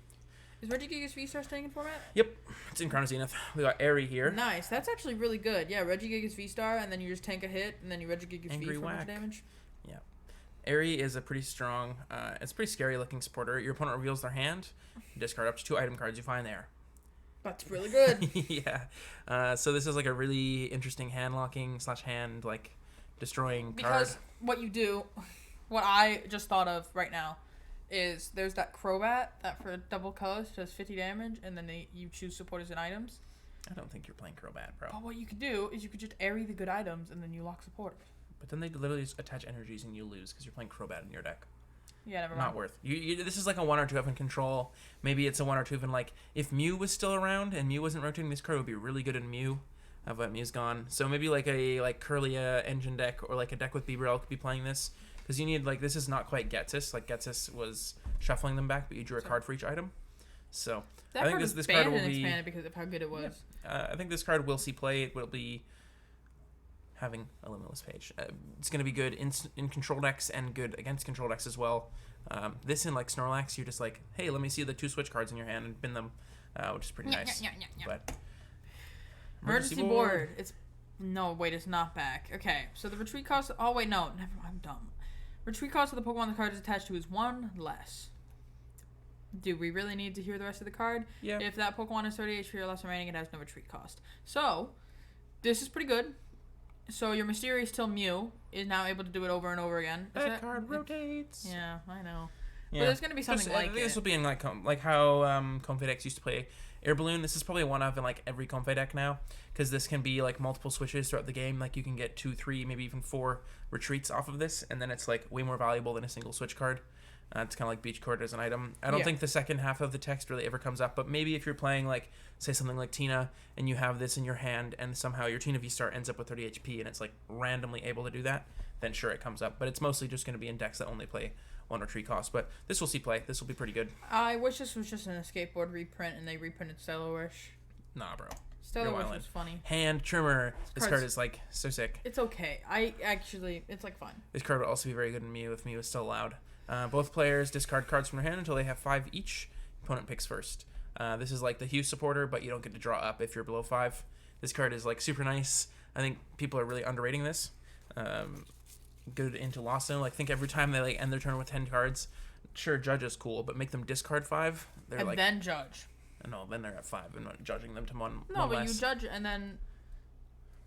Is Regigigas V-Star staying in format? Yep, it's in Chrono Zenith. We got Airy here. Nice, that's actually really good. Yeah, Regigigas V-Star, and then you just tank a hit, and then you Regigigas V for much damage. Yeah. Airy is a pretty strong, it's a pretty scary looking supporter. Your opponent reveals their hand, discard up to 2 item cards you find there. That's really good. Yeah. So this is like a really interesting hand locking / hand like destroying card. Because what you do, what I just thought of right now, is there's that Crobat that for double colors does 50 damage, and then you choose supporters and items. I don't think you're playing Crobat, bro. But what you could do is you could just airy the good items, and then you lock support. But then they literally just attach energies and you lose because you're playing Crobat in your deck. Yeah, never mind. Not worth. This is like a 1 or 2 up in control. Maybe it's a 1 or 2 in like if Mew was still around and Mew wasn't rotating, this card would be really good in Mew. But Mew's gone. So maybe like a Curlia engine deck or like a deck with Bibarel could be playing this. Because you need like this is not quite Getsis. Like Getsis was shuffling them back, but you drew a card for each item. So that I think this card will be expanded because of how good it was. Yeah. I think this card will see play. It will be having a limitless page. It's going to be good in control decks and good against control decks as well. This in like Snorlax, you're just like, hey, let me see the 2 switch cards in your hand and bin them, which is pretty nice. But emergency board. It's not back. Okay, so the retreat cost. Oh wait, no, never. I'm dumb. Retreat cost of the Pokemon the card is attached to is 1 less. Do we really need to hear the rest of the card? Yeah. If that Pokemon is 30 HP or less remaining, it has no retreat cost. So, this is pretty good. So your Mysterious Till Mew is now able to do it over and over again. That card rotates. Yeah, I know. Yeah. But there's going to be something like it. This will be in like how Comfey decks used to play Air Balloon. This is probably one of in like every Comfey deck now, because this can be like multiple switches throughout the game. Like you can get 2, 3, maybe even 4 retreats off of this, and then it's like way more valuable than a single switch card. It's kind of like Beach Court as an item. I don't think the second half of the text really ever comes up, but maybe if you're playing like, say something like Tina, and you have this in your hand, and somehow your Tina V-Star ends up with 30 HP, and it's like randomly able to do that, then sure, it comes up. But it's mostly just going to be in decks that only play 1 retreat cost. But this will see play. This will be pretty good. I wish this was just in a skateboard reprint, and they reprinted Stellar Wish. Nah, bro. Stellar Wish was funny. Hand Trimmer. This card is like so sick. It's okay. It's like fun. This card would also be very good in Mew if Mew is still allowed. Both players discard cards from their hand until they have 5 each. Opponent picks first. This is like the Hugh supporter, but you don't get to draw up if you're below 5. This card is like super nice. I think people are really underrating this. Good into Lost Zone. Like think every time they like end their turn with 10 cards. Sure, judge is cool, but make them discard 5. And like, then judge. No, then they're at 5. I'm not judging them to one. No, one but less. you judge and then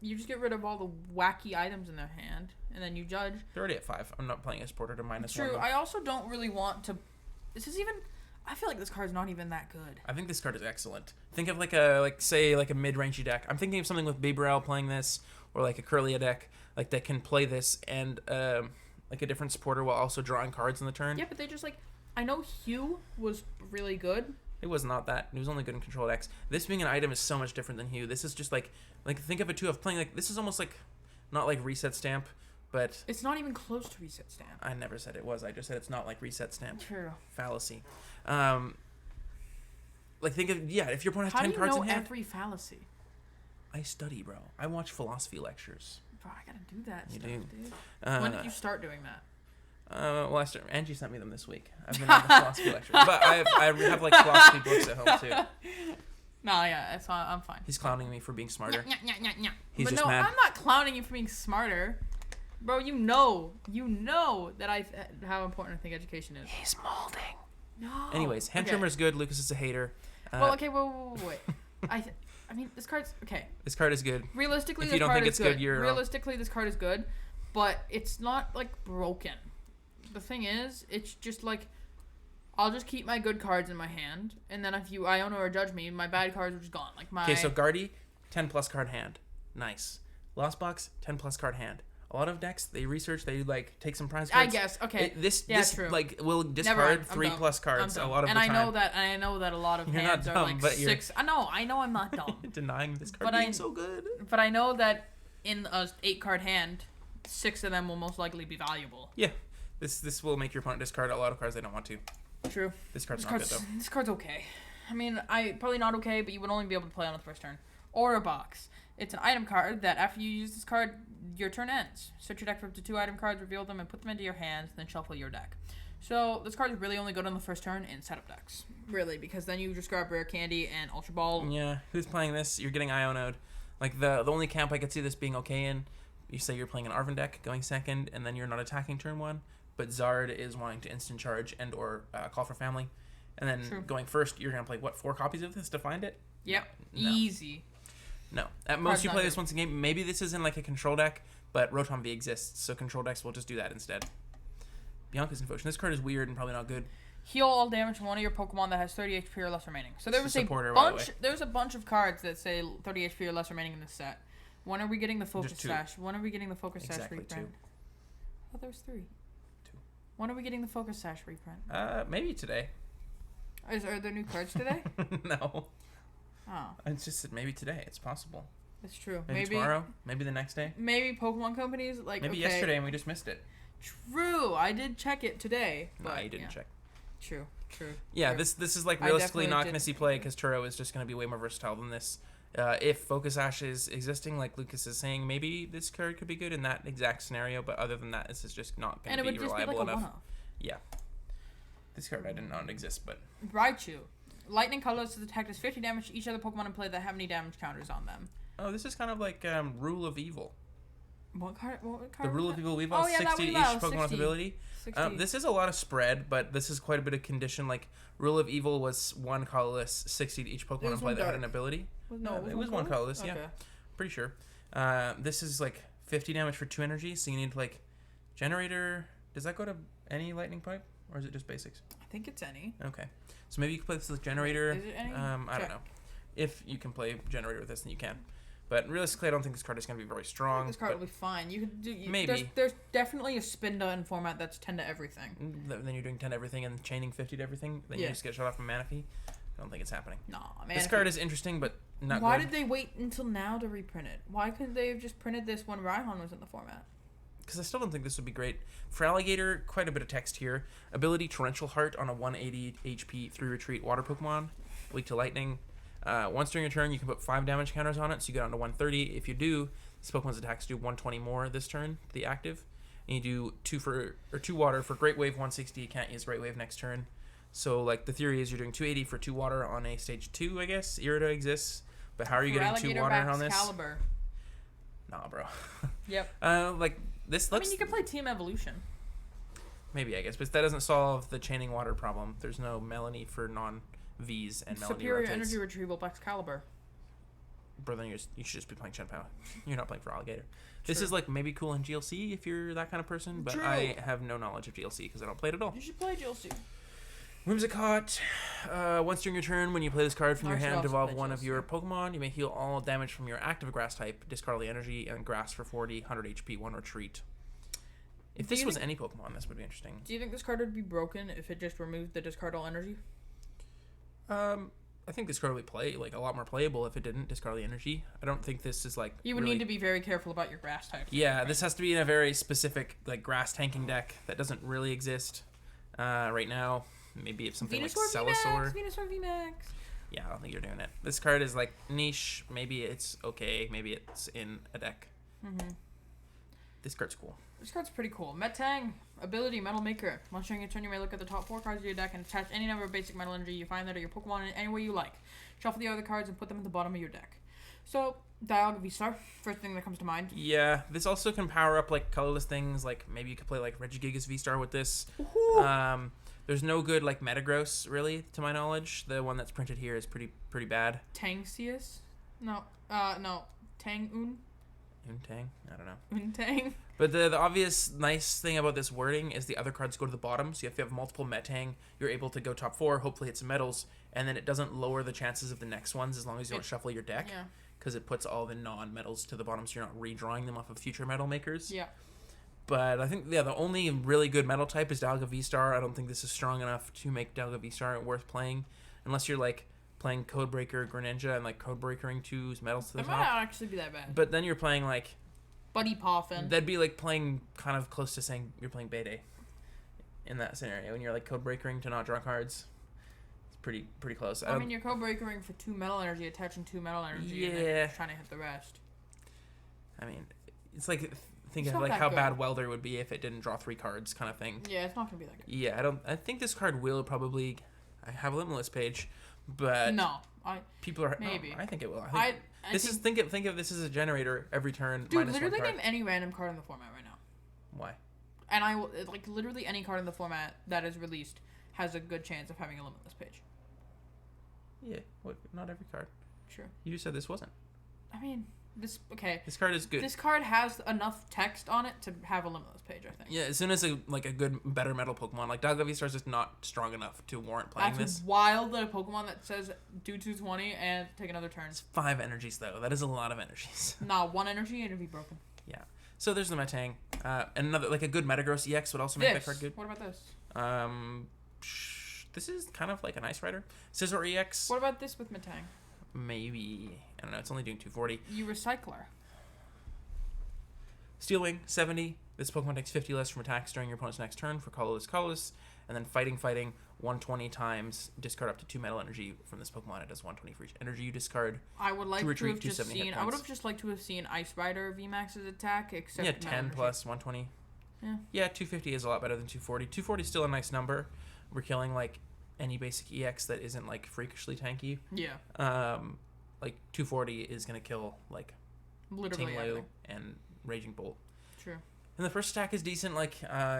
you just get rid of all the wacky items in their hand, and then you judge. They're already at 5. I'm not playing a supporter to -1. True. I also don't really want to. This is even. I feel like this card's not even that good. I think this card is excellent. Think of like a mid-rangey deck. I'm thinking of something with Baberel playing this, or like a Curlia deck like that can play this and like a different supporter while also drawing cards in the turn. Yeah, but they just like. I know Hugh was really good. It was not that. It was only good in control decks. This being an item is so much different than Hugh. This is just like think of it too of playing like this is almost like not like Reset Stamp, but it's not even close to Reset Stamp. I never said it was. I just said it's not like Reset Stamp. True. Fallacy. Like think of if your opponent has 10 cards in hand. How do you know every fallacy? I study, bro. I watch philosophy lectures. Bro, I gotta do that. You stuff, do. Dude. When did you start doing that? Well, Angie sent me them this week. I've been on the philosophy lecture, but I have like philosophy books at home too. No, yeah, I'm fine. He's clowning me for being smarter. He's but just no, mad. I'm not clowning you for being smarter, bro. You know that how important I think education is. He's molding. No. Anyways, Hand Trimmer is good. Lucas is a hater. Well, okay, wait. I mean, this card's okay. This card is good. Realistically, if you don't think it's good, you're realistically this card is good, but it's not like broken. The thing is, it's just like, I'll just keep my good cards in my hand, and then if you Iona or judge me, my bad cards are just gone. Like my. Okay, so Guardy, 10+ card hand, nice. Lost Box, 10+ card hand. A lot of decks they research, they like take some prize cards. I guess okay. This true. like will discard 3+ cards a lot of the time. And I know that a lot of You're hands not dumb, are like but 6. I know I'm not dumb. Denying this card being so good. But I know that in a 8-card hand, 6 of them will most likely be valuable. Yeah. This will make your opponent discard a lot of cards they don't want to. True. This card's not good, though. This card's okay. I mean, probably not okay, but you would only be able to play on the first turn. Or a box. It's an item card that after you use this card, your turn ends. Search your deck for up to 2 item cards, reveal them, and put them into your hands, then shuffle your deck. So this card is really only good on the first turn in setup decks. Really, because then you just grab Rare Candy and Ultra Ball. Yeah, who's playing this? You're getting Iono'd. Like, the only camp I could see this being okay in, you say you're playing an Arven deck, going second, and then you're not attacking turn 1. But Zard is wanting to instant charge and or call for family. And then going first, you're going to play, 4 copies of this to find it? Yep. No. Easy. No. At most, you play this once a game. Maybe this isn't like a control deck, but Rotom V exists, so control decks will just do that instead. Bianca's Invocation. This card is weird and probably not good. Heal all damage from one of your Pokemon that has 30 HP or less remaining. So there was a bunch of cards that say 30 HP or less remaining in this set. When are we getting the Focus Sash? When are we getting the Focus Sash reprint? Oh, there was 3. 2. When are we getting the Focus Sash reprint? Maybe today. Are there new cards today? No. Oh. It's just maybe today. It's possible. That's true. Maybe tomorrow. Maybe the next day. Maybe Pokemon companies like. Maybe yesterday and we just missed it. True. I did check it today. No, you didn't check. True. Yeah, true. This is like realistically not going to see play because Turo is just going to be way more versatile than this. If Focus Ash is existing, like Lucas is saying, maybe this card could be good in that exact scenario. But other than that, this is just not going to be reliable enough. One-off. Yeah. This card I didn't know it exists, but. Raichu. Lightning colors attack does 50 damage to each other Pokemon in play that have any damage counters on them. Oh, this is kind of like Rule of Evil. What card? The Rule of Evil Weavile, 60 each Pokemon with ability. 60. This is a lot of spread, but this is quite a bit of condition. Like, Rule of Evil was 1 colorless, 60 to each Pokemon in play that had an ability. It was 1 colorless, okay. Yeah. Pretty sure. This is like 50 damage for 2 energy, so you need like Generator. Does that go to any Lightning Pipe, or is it just basics? I think it's any. Okay. So maybe you can play this with Generator. Is it any? I don't know. If you can play Generator with this, then you can. But realistically, I don't think this card is going to be very strong. This card will be fine. You could do maybe. There's definitely a spin down format that's 10 to everything. Then you're doing 10 to everything and chaining 50 to everything. Then you just get shut off from Manaphy. I don't think it's happening. No, man. This card is interesting, but not Why good. did they wait until now to reprint it? Why couldn't they have just printed this when Raihan was in the format? Because I still don't think this would be great. For Alligator, quite a bit of text here. Ability Torrential Heart on a 180 HP 3 retreat water Pokemon. Weak to lightning. Once during your turn, you can put 5 damage counters on it, so you get on to 130. If you do, this Pokemon's attacks do 120 more this turn, the active. And you do 2 water for Great Wave 160. You can't use Great Wave next turn. So, like, the theory is you're doing 280 for 2 water on a stage 2, I guess. Irida exists. But how are you getting 2 water on this? Caliber. Nah, bro. Yep. Like, this I looks... mean, you could play Team Evolution. Maybe, I guess. But that doesn't solve the chaining water problem. There's no Melanie for non-Vs and Melanie Superior rotates. Energy Retrieval Excalibur. Bro, then you should just be playing Chun-Pao. You're not playing for Alligator. This True. is, like, maybe cool in GLC if you're that kind of person. But True. I have no knowledge of GLC because I don't play it at all. You should play GLC. Whimsicott. Once during your turn, when you play this card from your I should hand, also devolve play one of GLC. your Pokemon. You may heal all damage from your active grass type, discard all the energy, and grass for 40, 100 HP, 1 retreat. If this was any Pokemon, this would be interesting. Do you think this card would be broken if it just removed the discard all energy? I think this card would play like a lot more playable if it didn't discard the energy. I don't think this is like You would really... need to be very careful about your grass type. Yeah, this has to be in a very specific like grass tanking deck that doesn't really exist right now. Maybe if something Venusaur like VMAX, Celosaur. Venusaur VMAX. Yeah, I don't think you're doing it. This card is like niche. Maybe it's okay. Maybe it's in a deck. Mm-hmm. This card's cool. This card's pretty cool. Metang, ability, Metal Maker. Once during your turn, you may look at the top 4 cards of your deck and attach any number of basic metal energy you find that are your Pokemon in any way you like. Shuffle the other cards and put them at the bottom of your deck. So, Dialga V-Star, first thing that comes to mind. Yeah, this also can power up like colorless things. Like maybe you could play like Regigigas V-Star with this. Ooh. There's no good like Metagross really, to my knowledge. The one that's printed here is pretty bad. Tangsius? No, Tang-Un? Untang? I don't know. Untang? But the obvious nice thing about this wording is the other cards go to the bottom. So if you have multiple Metang, you're able to go top 4, hopefully hit some metals, and then it doesn't lower the chances of the next ones as long as you don't shuffle your deck. Yeah. Because it puts all the non-metals to the bottom, so you're not redrawing them off of future metal makers. Yeah. But I think, the only really good metal type is Dialga V-Star. I don't think this is strong enough to make Dialga V-Star worth playing. Unless you're, like, playing Codebreaker Greninja and, like, Codebreakering 2's metals to the It might top. not actually be that bad. But then you're playing, like... Buddy Poffin. That'd be, like, playing kind of close to saying you're playing Bede. In that scenario. When you're, like, Codebreakering to not draw cards. It's pretty close. I mean, you're Codebreakering for 2 metal energy, attaching 2 metal energy, Yeah. and then trying to hit the rest. I mean, it's like... Think It's of not like that how good. bad Welder would be if it didn't draw 3 cards, kind of thing. Yeah, it's not gonna be that good. Yeah, I think this card will probably. I have a limitless page, but No, people are maybe. No, I think it will. I Think of this as a generator every turn. Dude, minus literally 1 card. name any random card in the format right now. Why? And I will like literally any card in the format that is released has a good chance of having a limitless page. Yeah, what? Not every card. Sure. You just said this wasn't. I mean, this card is good. This card has enough text on it to have a limitless page, I think. Yeah, as soon as a good, better metal Pokemon like Dialga V-Star is just not strong enough to warrant playing That's this. wild that a Pokemon that says do 220 and take another turn. It's 5 energies though. That is a lot of energies. Nah, 1 energy and it'd be broken. Yeah. So there's the Metang. And another like a good Metagross EX would also make that card good. What about this? This is kind of like an Ice Rider. Scizor EX. What about this with Metang? Maybe. I don't know. It's only doing 240. You Recycler. Steel Wing, 70. This Pokemon takes 50 less from attacks during your opponent's next turn for colorless. And then Fighting, 120 times. Discard up to 2 metal energy from this Pokemon. It does 120 for each energy you discard. I would like to retreat, have just 270 hit seen. I would points. have just liked to have seen Ice Rider VMAX's attack, except Yeah, metal 10 energy. plus 120. Yeah. Yeah, 250 is a lot better than 240. 240 is still a nice number. We're killing like any basic EX that isn't like freakishly tanky. Yeah. Like 240 is gonna kill like Literally Tinglu everything. and Raging Bolt. True. And the first attack is decent, like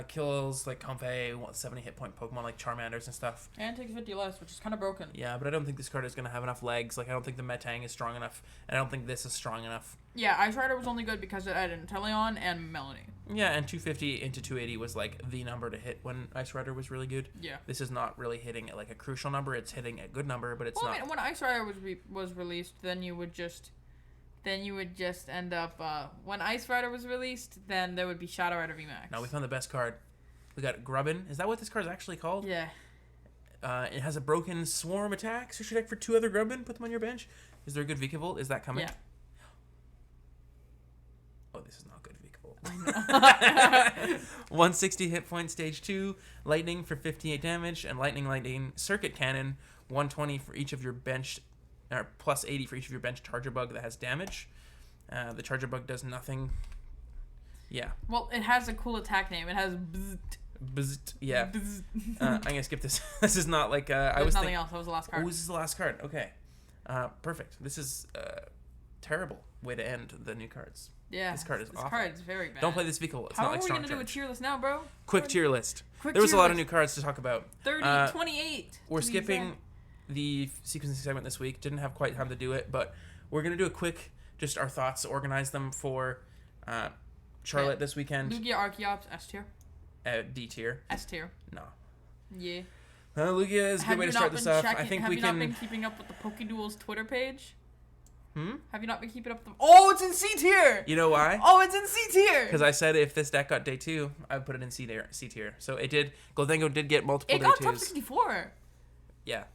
kills like Comfey, 70 hit point Pokemon like Charmanders and stuff. And takes 50 less, which is kind of broken. Yeah, but I don't think this card is gonna have enough legs. Like I don't think the Metang is strong enough, and I don't think this is strong enough. Yeah, Ice Rider was only good because it had Inteleon and Melanie. Yeah, and 250 into 280 was like the number to hit when Ice Rider was really good. Yeah. This is not really hitting at like a crucial number. It's hitting a good number, but it's Well, not. I mean, when Ice Rider was released, then you would just end up when Ice Rider was released, then there would be Shadow Rider VMAX. No, we found the best card. We got Grubbin. Is that what this card is actually called? Yeah. It has a broken swarm attack. Search your deck for 2 other Grubbin. Put them on your bench. Is there a good Vikavolt? Is that coming? Yeah. Oh, this is not good Vikavolt. I know. 160 hit point, stage 2. Lightning for 58 damage, and Lightning Circuit Cannon, 120 for each of your benched or plus 80 for each of your bench Charger Bug that has damage. The Charger Bug does nothing. Yeah. Well, it has a cool attack name. It has bzzzt. Bzzzt. Yeah. Bzzzt. I'm going to skip this. This is not like... I There's was nothing else. That was the last card. Oh, this is the last card. Okay. Perfect. This is a terrible way to end the new cards. Yeah. This card is awful. This card is very bad. Don't play this vehicle. It's How not like are we Strong going to do a Charge. tier list now, bro? Quick tier list. Quick There was a tier lot of list. new cards to talk about. 30, 28. We're to be skipping exact. the sequencing segment this week. Didn't have quite time to do it, but we're going to do a quick, just our thoughts, organize them for Charlotte this weekend. Lugia Archeops, S tier. D tier. S tier. No. Yeah. Lugia is a good way to start this off. I think we Have you can... not been keeping up with the PokeDuel's Twitter page? Hmm? Have you not been keeping up with the... Oh, it's in C tier! You know why? Oh, it's in C tier! Because I said if this deck got day 2, I would put it in C tier. So it did. Goldango did get multiple It day got 2s. top 64. Yeah.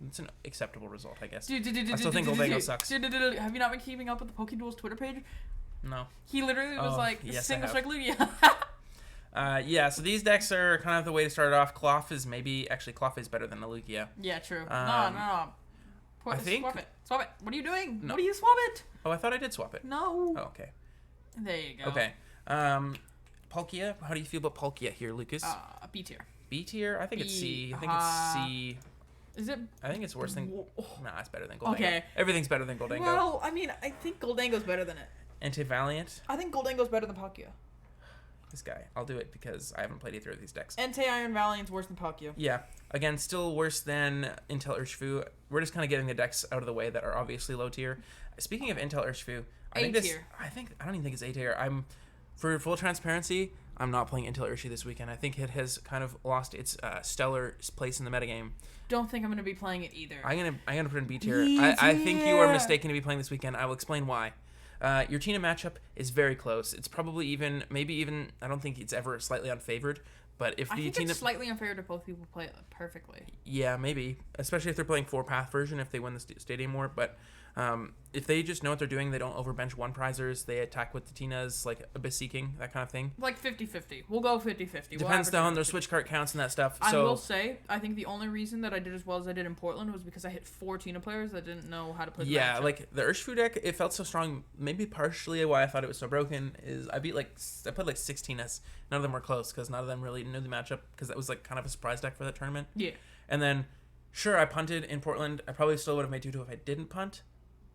It's an acceptable result, I guess. I still think Goldango sucks. Have you not been keeping up with the PokeDuel's Twitter page? No. He literally was like, yes, single I strike Lugia. Yeah, so these decks are kind of the way to start it off. Cloth is maybe... Actually, Cloth is better than the Lugia. Yeah, true. No. I think... Swap it. Swap it. What are you doing? No. What do you swap it? Oh, I thought I did swap it. No. Oh, okay. There you go. Okay. Palkia, how do you feel about Palkia here, Lucas? B tier. B tier? I think it's C. I think it's C. Is it? I think it's worse than... Nah, it's better than Goldango. Okay. Everything's better than Goldango. Well, I mean, I think Goldango's better than it. Anti-Valiant? I think Goldango's better than Palkia. This guy. I'll do it because I haven't played either of these decks. Anti-Iron Valiant's worse than Palkia. Yeah. Again, still worse than Intel Urshifu. We're just kind of getting the decks out of the way that are obviously low tier. Speaking of Intel Urshifu, I don't even think it's A tier. For full transparency, I'm not playing Intel Urshifu this weekend. I think it has kind of lost its stellar place in the metagame. Don't think I'm gonna be playing it either. I'm gonna put it in B tier. I think you are mistaken to be playing this weekend. I will explain why. Your Tina matchup is very close. It's probably maybe even. I don't think it's ever slightly unfavored. But if I the think Tina, it's slightly unfair to both people play it perfectly. yeah, maybe, especially if they're playing 4-path version, if they win the stadium war. But if they just know what they're doing, they don't overbench one prizers. They attack with the Tinas, like Abyss Seeking, that kind of thing. Like 50-50. We'll go 50-50. Depends on their switch card counts and that stuff. I So will say, I think the only reason that I did as well as I did in Portland was because I hit 4 Tina players that didn't know how to play the yeah, matchup. like the Urshifu deck, it felt so strong. Maybe partially why I thought it was so broken is I played like 16s. None of them were close because none of them really knew the matchup because that was like kind of a surprise deck for that tournament. Yeah. And then, sure, I punted in Portland. I probably still would have made 2-2 if I didn't punt.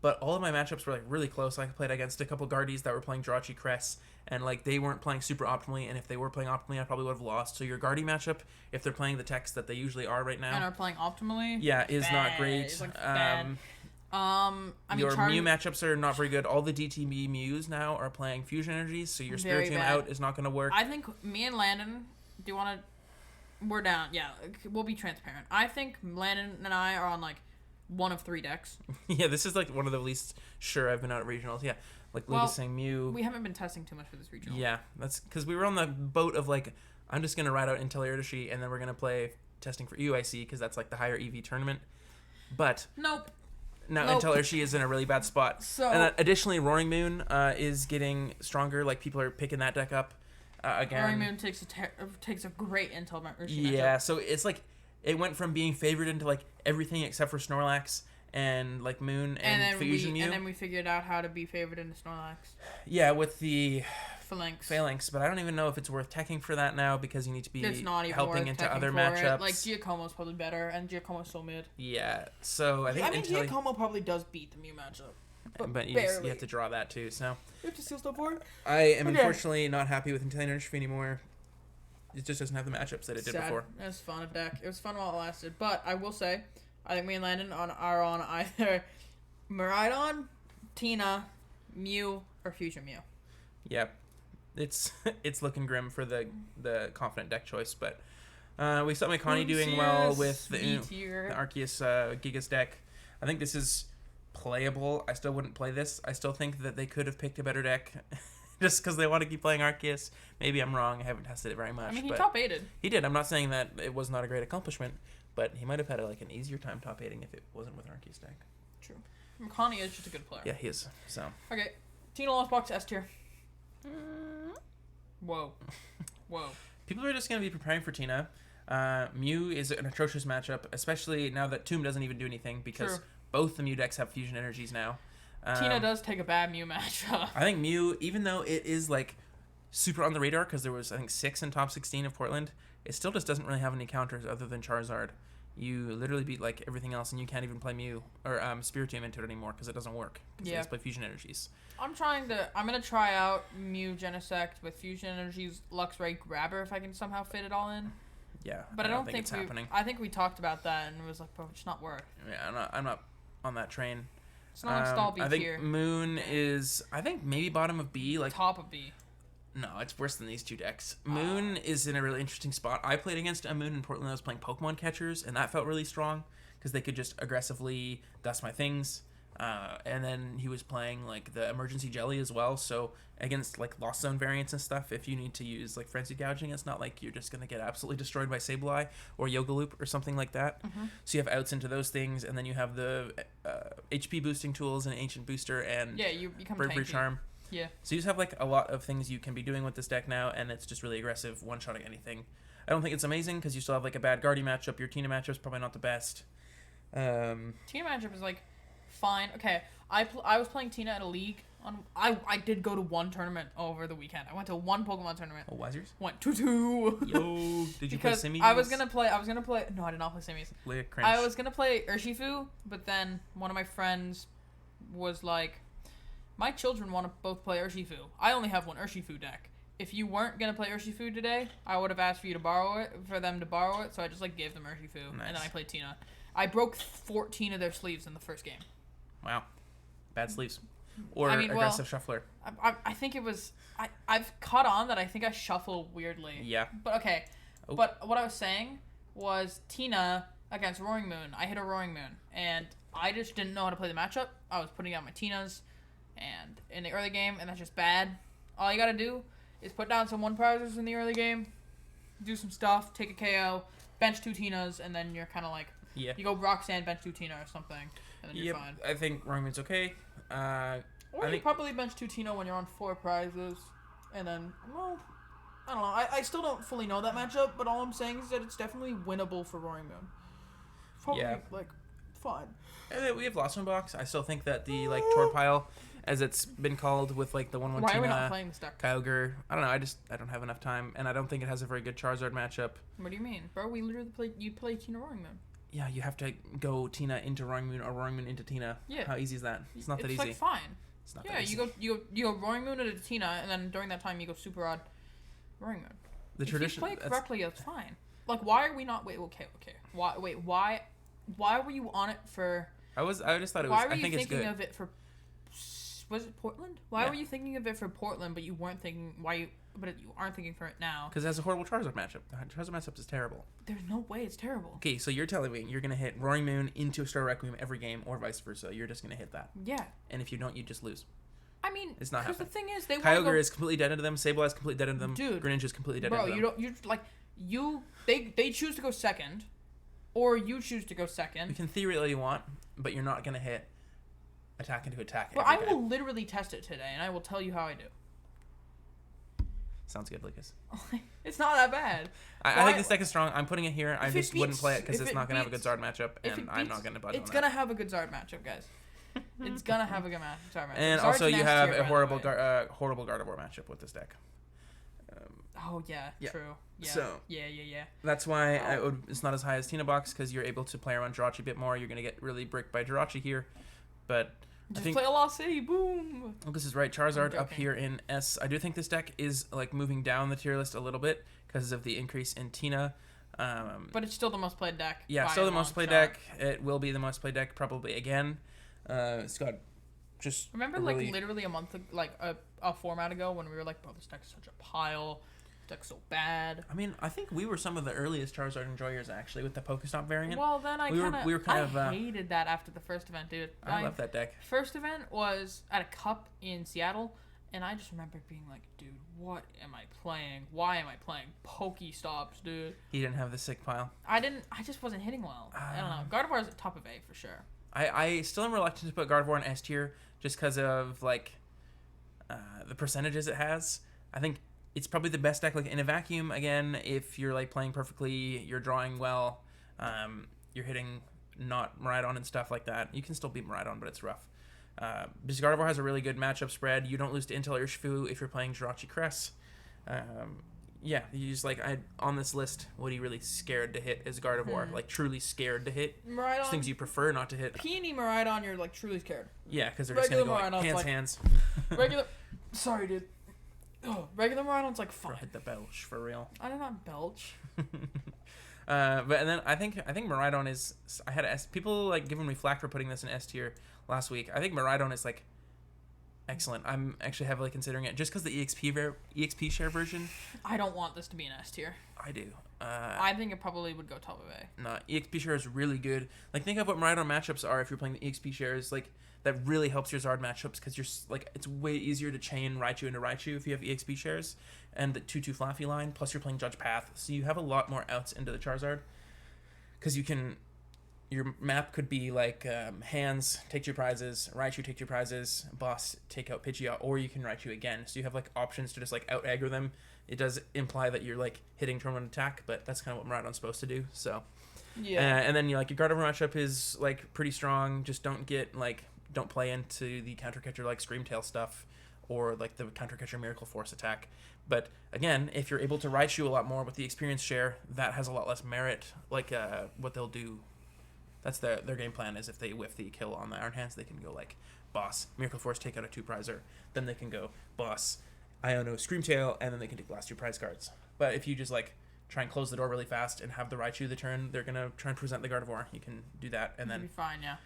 But all of my matchups were like really close. I played against a couple Guardies that were playing Jirachi Cress, and like they weren't playing super optimally. And if they were playing optimally, I probably would have lost. So your Guardy matchup, if they're playing the techs that they usually are right now, And are playing optimally. yeah, is not great. It's like bad. I mean, Your Mew matchups are not very good. All the DTB Mews now are playing Fusion Energies, so your Very Spiritomb bad. out is not going to work. I think me and Landon, do you want to... We're down. Yeah, we'll be transparent. I think Landon and I are on like one of 3 decks. Yeah, this is like one of the least sure I've been out at regionals. Yeah, like Lucas saying Mew. We haven't been testing too much for this regional. Yeah, that's because we were on the boat of like, I'm just going to ride out Intel Iridashi and then we're going to play testing for UIC because that's like the higher EV tournament. But Nope. now Nope. Intel Iridashi is in a really bad spot. So And additionally, Roaring Moon is getting stronger. Like people are picking that deck up again. Roaring Moon takes a great Intel matchup. Yeah, so it's like it went from being favored into like everything except for Snorlax and like Moon and Fusion Mew. And then we figured out how to be favored into Snorlax. Yeah, with the Phalanx. but I don't even know if it's worth teching for that now because you need to be It's not even helping worth into teching other for matchups. It. Like Giacomo's probably better, and Giacomo's so mid. Yeah, so I think Giacomo probably does beat the Mew matchup. but you have to draw that too. So You have to seal stop board. I am unfortunately not happy with Intel Urshifu anymore. It just doesn't have the matchups that it did before. It was fun a deck. It was fun while it lasted. But I will say, I think me and Landon are on either Miraidon, Tina, Mew, or Fusion Mew. Yep. It's looking grim for the confident deck choice, but we saw Mikani doing well with the Arceus Gigas deck. I think this is playable. I still wouldn't play this. I still think that they could have picked a better deck just because they want to keep playing Arceus. Maybe I'm wrong. I haven't tested it very much. I mean, he but top 8'd. He did. I'm not saying that it was not a great accomplishment, but he might have had an easier time top 8ing if it wasn't with Arceus deck. True. Mikani is just a good player. Yeah, he is. So. Okay. Tina Lost Box S tier. Whoa. People are just going to be preparing for Tina. Mew is an atrocious matchup, especially now that Tomb doesn't even do anything because both the Mew decks have fusion energies now. Tina does take a bad Mew matchup. I think Mew, even though it is like super on the radar because there was I think 6 in top 16 of Portland, it still just doesn't really have any counters other than Charizard. You literally beat like everything else, and you can't even play Mew or Spiritomb into it anymore because it doesn't work. Because it has to play fusion energies. I'm gonna try out Mew Genesect with fusion energies, Luxray Grabber if I can somehow fit it all in. Yeah, but I don't think it's happening. I think we talked about that and it was like, bro, it's not worth. Yeah, I'm not on that train. It's not install B tier. I think Moon is maybe bottom of B, like top of B. No, it's worse than these two decks. Moon is in a really interesting spot. I played against a Moon in Portland. I was playing Pokemon catchers, and that felt really strong because they could just aggressively dust my things. And then he was playing like the emergency jelly as well. So against like Lost Zone variants and stuff, if you need to use like frenzied gouging, it's not like you're just gonna get absolutely destroyed by Sableye or Yoga Loop or something like that. So you have outs into those things, and then you have the HP boosting tools and Ancient Booster and you become Bravery tanky. Charm. Yeah. So you just have like a lot of things you can be doing with this deck now, and it's just really aggressive, one-shotting anything. I don't think it's amazing because you still have like a bad Guardy matchup. Your Tina matchup's probably not the best. Tina matchup is like fine. Okay, I was playing Tina at a league. I did go to one tournament over the weekend. I went to one Pokemon tournament. Oh, Wazers? Went 2-2. Yo, did you play Simis? I was gonna play. No, I did not play Simis. Cringe. I was gonna play Urshifu, but then one of my friends was like, my children want to both play Urshifu. I only have one Urshifu deck. If you weren't going to play Urshifu today, I would have asked for them to borrow it, so I just like gave them Urshifu, Nice. and then I played Tina. I broke 14 of their sleeves in the first game. Wow. Bad sleeves. Or aggressive shuffler. I think it was... I've caught on that I think I shuffle weirdly. Yeah. But okay. Oh. But what I was saying was Tina against Roaring Moon. I hit a Roaring Moon, and I just didn't know how to play the matchup. I was putting out my Tinas and in the early game, and that's just bad. All you gotta do is put down some 1-prizes in the early game, do some stuff, take a KO, bench 2 Tinas, and then you're kind of like, you go Roxanne, bench 2 Tina or something, and then you're fine. I think Roman's okay. Or you probably bench 2 Tina when you're on 4 prizes, and then, well, I don't know. I still don't fully know that matchup, but all I'm saying is that it's definitely winnable for Roaring Moon. Probably, fine. And then we have Lost One Box. I still think that the Tord Pile, as it's been called, with like the 1/1 Why Tina, are we not playing this deck? Kyogre. I don't know. I don't have enough time, and I don't think it has a very good Charizard matchup. What do you mean, bro? We literally play Tina Roaring Moon. Yeah, you have to go Tina into Roaring Moon or Roaring Moon into Tina. Yeah. How easy is that? It's not that easy. It's like fine. It's not that easy. you go Roaring Moon into Tina, and then during that time you go Super Odd Roaring Moon. If you play it correctly, that's fine. Like, why are we not? Wait, okay. Why were you on it for? I just thought it was. Why were I you think it's thinking good. of it for? Was it Portland? Why were you thinking of it for Portland, but you aren't thinking for it now? Because it has a horrible Charizard matchup. The Charizard matchup is terrible. There's no way it's terrible. Okay, so you're telling me you're gonna hit Roaring Moon into a Star Requiem every game, or vice versa. You're just gonna hit that. Yeah. And if you don't, you just lose. I mean, it's not happening. Because the thing is, they Kyogre is completely dead into them. Sableye is completely dead into them. Dude, Greninja is completely dead into them. They choose to go second, or you choose to go second. You can theory all you want, but you're not gonna hit attack into attack. But I will literally test it today, and I will tell you how I do. Sounds good, Lucas. It's not that bad. I think this deck is strong. I'm putting it here. I just wouldn't play it because it's not gonna have a good Zard matchup, and I'm not gonna budge on that. It's gonna have a good Zard matchup, guys. It's gonna have a good Zard matchup. And Zard's also, you have tier, a horrible Gardevoir matchup with this deck. Oh yeah, true. Yeah. So yeah. That's why it's not as high as Tina Box, because you're able to play around Jirachi a bit more. You're gonna get really bricked by Jirachi here, but just I think play a Lost City, boom. Lucas is right. Charizard up here in S. I do think this deck is like moving down the tier list a little bit because of the increase in Tina. But it's still the most played deck. Yeah, still the most played deck. It will be the most played deck probably again. It's got just remember like literally a month like a format ago when we were like, bro, this deck is such a pile. Deck's so bad. I mean, I think we were some of the earliest Charizard enjoyers actually with the Pokestop variant. Well, then I hated that after the first event, dude. I love that deck. First event was at a cup in Seattle, and I just remember being like, dude, what am I playing? Why am I playing Pokestops, dude? He didn't have the sick pile. I just wasn't hitting well. I don't know. Gardevoir is at top of A for sure. I still am reluctant to put Gardevoir in S tier just because of like the percentages it has. I think it's probably the best deck like in a vacuum. Again, if you're like playing perfectly, you're drawing well, you're hitting not Miraidon and stuff like that. You can still beat Miraidon, but it's rough. Because Gardevoir has a really good matchup spread. You don't lose to Intel Urshifu if you're playing Jirachi Cress. Yeah, you just on this list, what are you really scared to hit is Gardevoir. Like truly scared to hit. Miraidon. Just things you prefer not to hit. Peony Miraidon, you're like truly scared. Yeah, because they're just gonna go Miraidon's hands. Regular. Sorry, dude. Oh, regular Miraidon's like fine. Or hit the belch for real. I did not belch. And then I think Miraidon is. I had people like giving me flack for putting this in S tier last week. I think Miraidon is like excellent. I'm actually heavily considering it just because the EXP share version. I don't want this to be an S tier. I do. I think it probably would go top of A. Nah, EXP share is really good. Like think of what Miraidon matchups are if you're playing the EXP shares. Like that really helps your Zard matchups because you're like it's way easier to chain Raichu into Raichu if you have EXP shares and the 2/2 Flaffy line. Plus you're playing Judge Path, so you have a lot more outs into the Charizard because you can. Your map could be like hands, take 2 prizes, Raichu, take 2 prizes, boss, take out Pidgeot, or you can Raichu again. So you have like options to just like out aggro them. It does imply that you're like hitting turn 1 attack, but that's kind of what Miraidon's supposed to do. So yeah, and then your Gardevoir matchup is like pretty strong. Just don't play into the counter catcher like Screamtail stuff or like the counter catcher Miracle Force attack. But again, if you're able to Raichu a lot more with the experience share, that has a lot less merit. Like what they'll do. That's their game plan is if they whiff the kill on the Iron Hands, they can go like boss, Miracle Force, take out a 2 prizer. Then they can go boss, Iono, Screamtail, and then they can take the last 2 prize cards. But if you just like try and close the door really fast and have the Raichu the turn, they're gonna try and present the Gardevoir. You can do that, and then be fine. Yeah.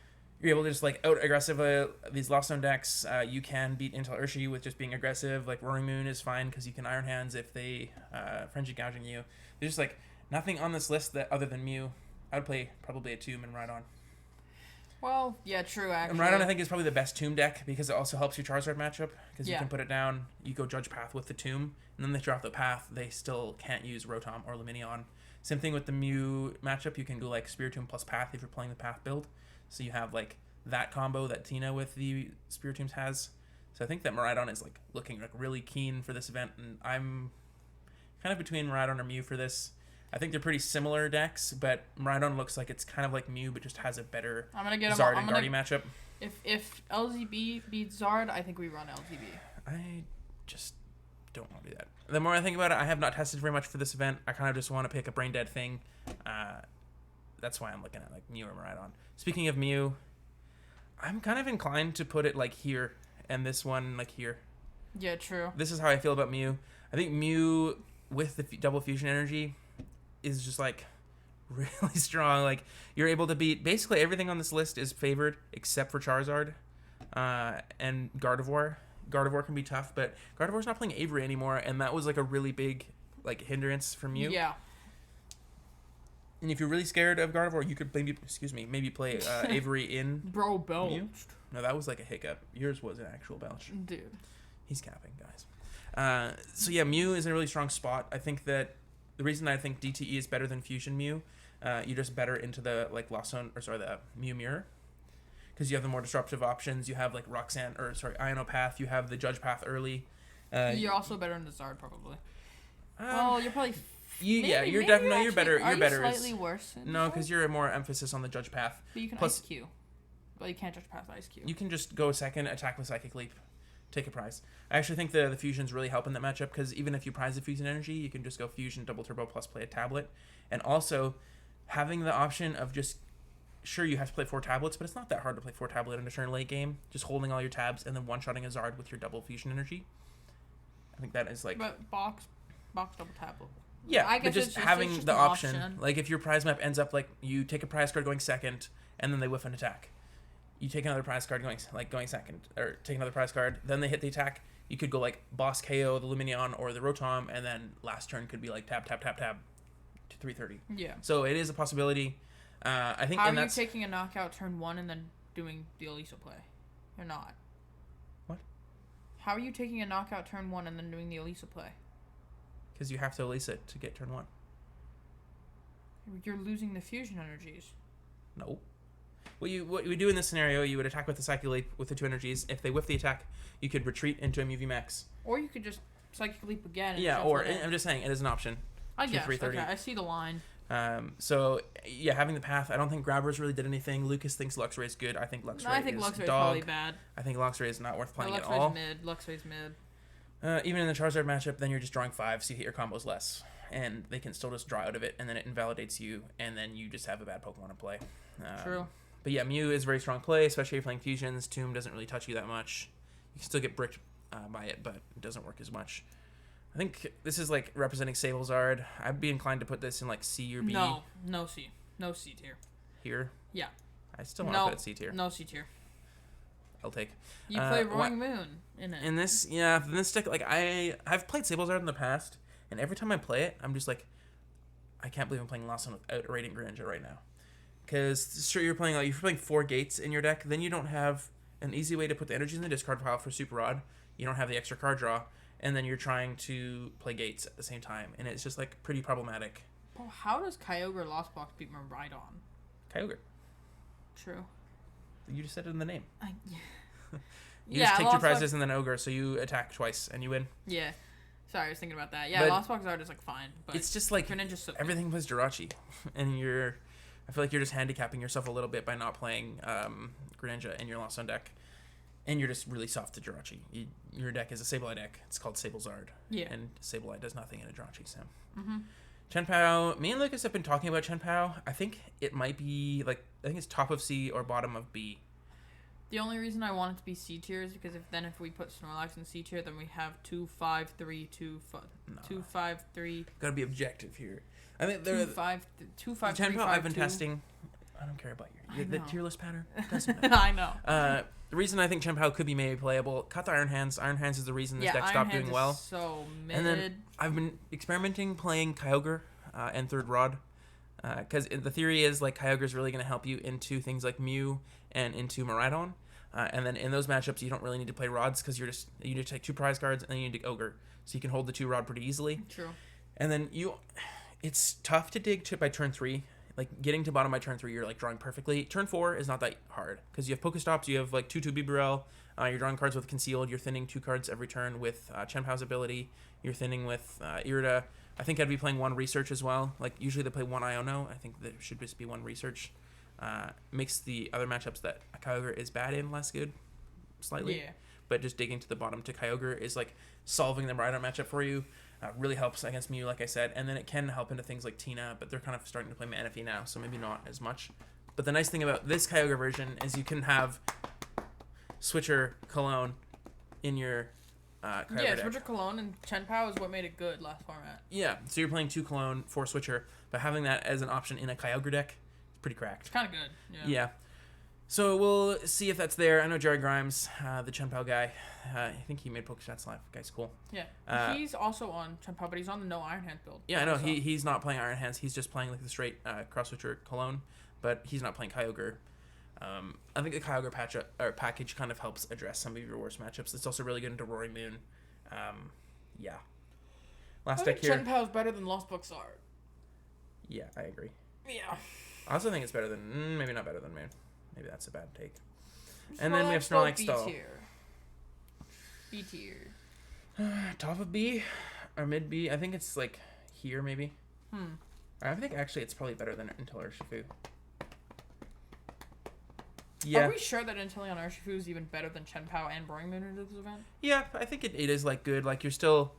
You're able to just like out aggressive these Lost Zone decks. You can beat Intel Urshifu with just being aggressive. Like Roaring Moon is fine because you can Iron Hands if they Frenzy Gouging you. There's just like nothing on this list that other than Mew. I would play probably a Tomb and Miraidon. Well, yeah, true, actually. And Miraidon, I think, is probably the best Tomb deck because it also helps your Charizard matchup because you can put it down, you go Judge Path with the Tomb, and then they drop the Path. They still can't use Rotom or Lumineon. Same thing with the Mew matchup. You can go like Spiritomb plus Path if you're playing the Path build. So you have like that combo that Tina with the Spiritombs has. So I think that Miraidon is like looking like really keen for this event, and I'm kind of between Miraidon or Mew for this. I think they're pretty similar decks, but Miraidon looks like it's kind of like Mew, but just has a better Zard and Guardy matchup. If LZB beats Zard, I think we run LZB. I just don't want to do that. The more I think about it, I have not tested very much for this event. I kind of just want to pick a brain dead thing. That's why I'm looking at like Mew or Miraidon. Speaking of Mew, I'm kind of inclined to put it like here, and this one like here. Yeah, true. This is how I feel about Mew. I think Mew with the double fusion energy is just like really strong. Like you're able to beat basically everything on this list is favored except for Charizard and Gardevoir. Gardevoir can be tough, but Gardevoir's not playing Avery anymore, and that was like a really big like hindrance for Mew. Yeah. And if you're really scared of Gardevoir, you could maybe play Avery in Bro belched. Mew. No, that was like a hiccup. Yours was an actual belch. Dude. He's capping, guys. So yeah, Mew is in a really strong spot. I think that the reason I think DTE is better than Fusion Mew, you're just better into the like the Mew Mirror, because you have the more disruptive options. You have like Iono Path. You have the Judge Path early. You're also better in the Zard probably. You're probably. You're definitely you're better. You're better. Slightly worse. No, because you're more emphasis on the Judge Path. But you can Ice Q. But you can't Judge Path Ice Q. You can just go second, attack with Psychic Leap. Take a prize. I actually think the fusion's really helping that matchup because even if you prize the fusion energy, you can just go fusion double turbo plus play a tablet, and also having the option of just you have to play 4 tablets, but it's not that hard to play 4 tablet in a turn late game. Just holding all your tabs and then one shotting a Zard with your double fusion energy. I think that is like. But box double tablet. Yeah, I guess but just having the option, like if your prize map ends up like you take a prize card going second, and then they whiff an attack. You take another prize card going second, or take another prize card, then they hit the attack. You could go like boss KO the Lumineon or the Rotom, and then last turn could be like tab to 330. Yeah. So it is a possibility. I think. How are you taking a knockout turn 1 and then doing the Elisa play? You're not. What? How are you taking a knockout turn 1 and then doing the Elisa play? Because you have to Elisa it to get turn 1. You're losing the fusion energies. No. What you do in this scenario, you would attack with the Psychic Leap with the 2 energies. If they whiff the attack, you could retreat into a UV Max. Or you could just Psychic Leap again. And I'm just saying, it is an option. I guess. Okay, I see the line. So yeah, having the path. I don't think Grabbers really did anything. Lucas thinks Luxray is good. I think Luxray I think is Luxray's dog. probably bad. I think Luxray is not worth playing No, at all. Luxray's mid. Even in the Charizard matchup, then you're just drawing 5, so you hit your combos less, and they can still just draw out of it, and then it invalidates you, and then you just have a bad Pokemon to play. True. But yeah, Mew is very strong play, especially if you're playing fusions. Tomb doesn't really touch you that much. You can still get bricked by it, but it doesn't work as much. I think this is like representing Sablezard. I'd be inclined to put this in like C or B. No C. No C tier. Here? Yeah. I still want to put it C tier. No C tier. I'll take. You play Roaring Moon in it. In this deck, like I've played Sablezard in the past, and every time I play it, I'm just like, I can't believe I'm playing Lawson without Radiant Greninja right now. Because sure, you're playing 4 gates in your deck, then you don't have an easy way to put the energies in the discard pile for Super Rod. You don't have the extra card draw, and then you're trying to play gates at the same time, and it's just like pretty problematic. Well, how does Kyogre Lost Box beat Miraidon? Kyogre. True. You just said it in the name. You Yeah, just take 2 Lost prizes Box... and then Ogre, so you attack twice and you win. Yeah. Sorry, I was thinking about that. Yeah, But Lost Box art is like fine, but it's just like Greninja's so everything plays Jirachi, and I feel like you're just handicapping yourself a little bit by not playing Greninja in your Lost Zone deck, and you're just really soft to Jirachi. Your deck is a Sableye deck. It's called Sablezard. Yeah. And Sableye does nothing in a Jirachi sim. Mm-hmm. Chien-Pao, me and Lucas have been talking about Chien-Pao. I think it might be I think it's top of C or bottom of B. The only reason I want it to be C tier is because if we put Snorlax in C tier, then we have 2, 5, 3, 2, 5, 2, 5, 3. Gotta be objective here. I mean, 2, 5, 2, 5, 3, 5, Chien-Pao I've been 2. testing. I don't care about the tier list pattern. Doesn't matter. I know. The reason I think Chien-Pao could be maybe playable, cut the Iron Hands. Iron Hands is the reason this deck stopped doing well. So mid. And then I've been experimenting playing Kyogre and Third Rod. Because the theory is like Kyogre is really going to help you into things like Mew and into Miraidon. And then in those matchups, you don't really need to play Rods because you need to take 2 prize cards and then you need to Ogre. So you can hold the 2 Rod pretty easily. True. And then it's tough to dig by turn 3. Like getting to bottom by turn 3, you're like drawing perfectly. Turn 4 is not that hard because you have Pokestops, you have like 2 Bibarel, you're drawing cards with Concealed, you're thinning 2 cards every turn with Chien-Pao's ability, you're thinning with Irida. I think I'd be playing 1 Research as well. Like usually they play 1 Iono. I think there should just be 1 Research. Makes the other matchups that Kyogre is bad in less good, slightly. Yeah. But just digging to the bottom to Kyogre is like solving the Miraidon matchup for you. Really helps against Mew, like I said, and then it can help into things like Tina, but they're kind of starting to play Manaphy now, so maybe not as much. But the nice thing about this Kyogre version is you can have Switcher Cologne in your Kyogre deck. Switcher Cologne and Chien-Pao is what made it good last format. Yeah, so you're playing 2 Cologne, 4 Switcher, but having that as an option in a Kyogre deck is pretty cracked. It's kind of good. Yeah. So we'll see if that's there. I know Jerry Grimes, the Chien-Pao guy. I think he made PokeStats Live. Guy's cool. Yeah. He's also on Chien-Pao, but he's on the no Iron Hand build. Yeah, I know. He's not playing Iron Hands. He's just playing like the straight Cross Switcher Cologne, but he's not playing Kyogre. I think the Kyogre package kind of helps address some of your worst matchups. It's also really good into Roaring Moon. Yeah. Last deck here. Chien-Pao's better than Lost Box art. Yeah, I agree. Yeah. I also think it's better than maybe not better than Moon. Maybe that's a bad take. And then we have Snorlax Snorlax Stall. B tier. Top of B or mid B? I think it's like here maybe. I think actually it's probably better than Until Urshifu. Yeah. Are we sure that Inteleon Urshifu is even better than Chien-Pao and Roaring Moon in this event? Yeah, I think it is like good. Like you're still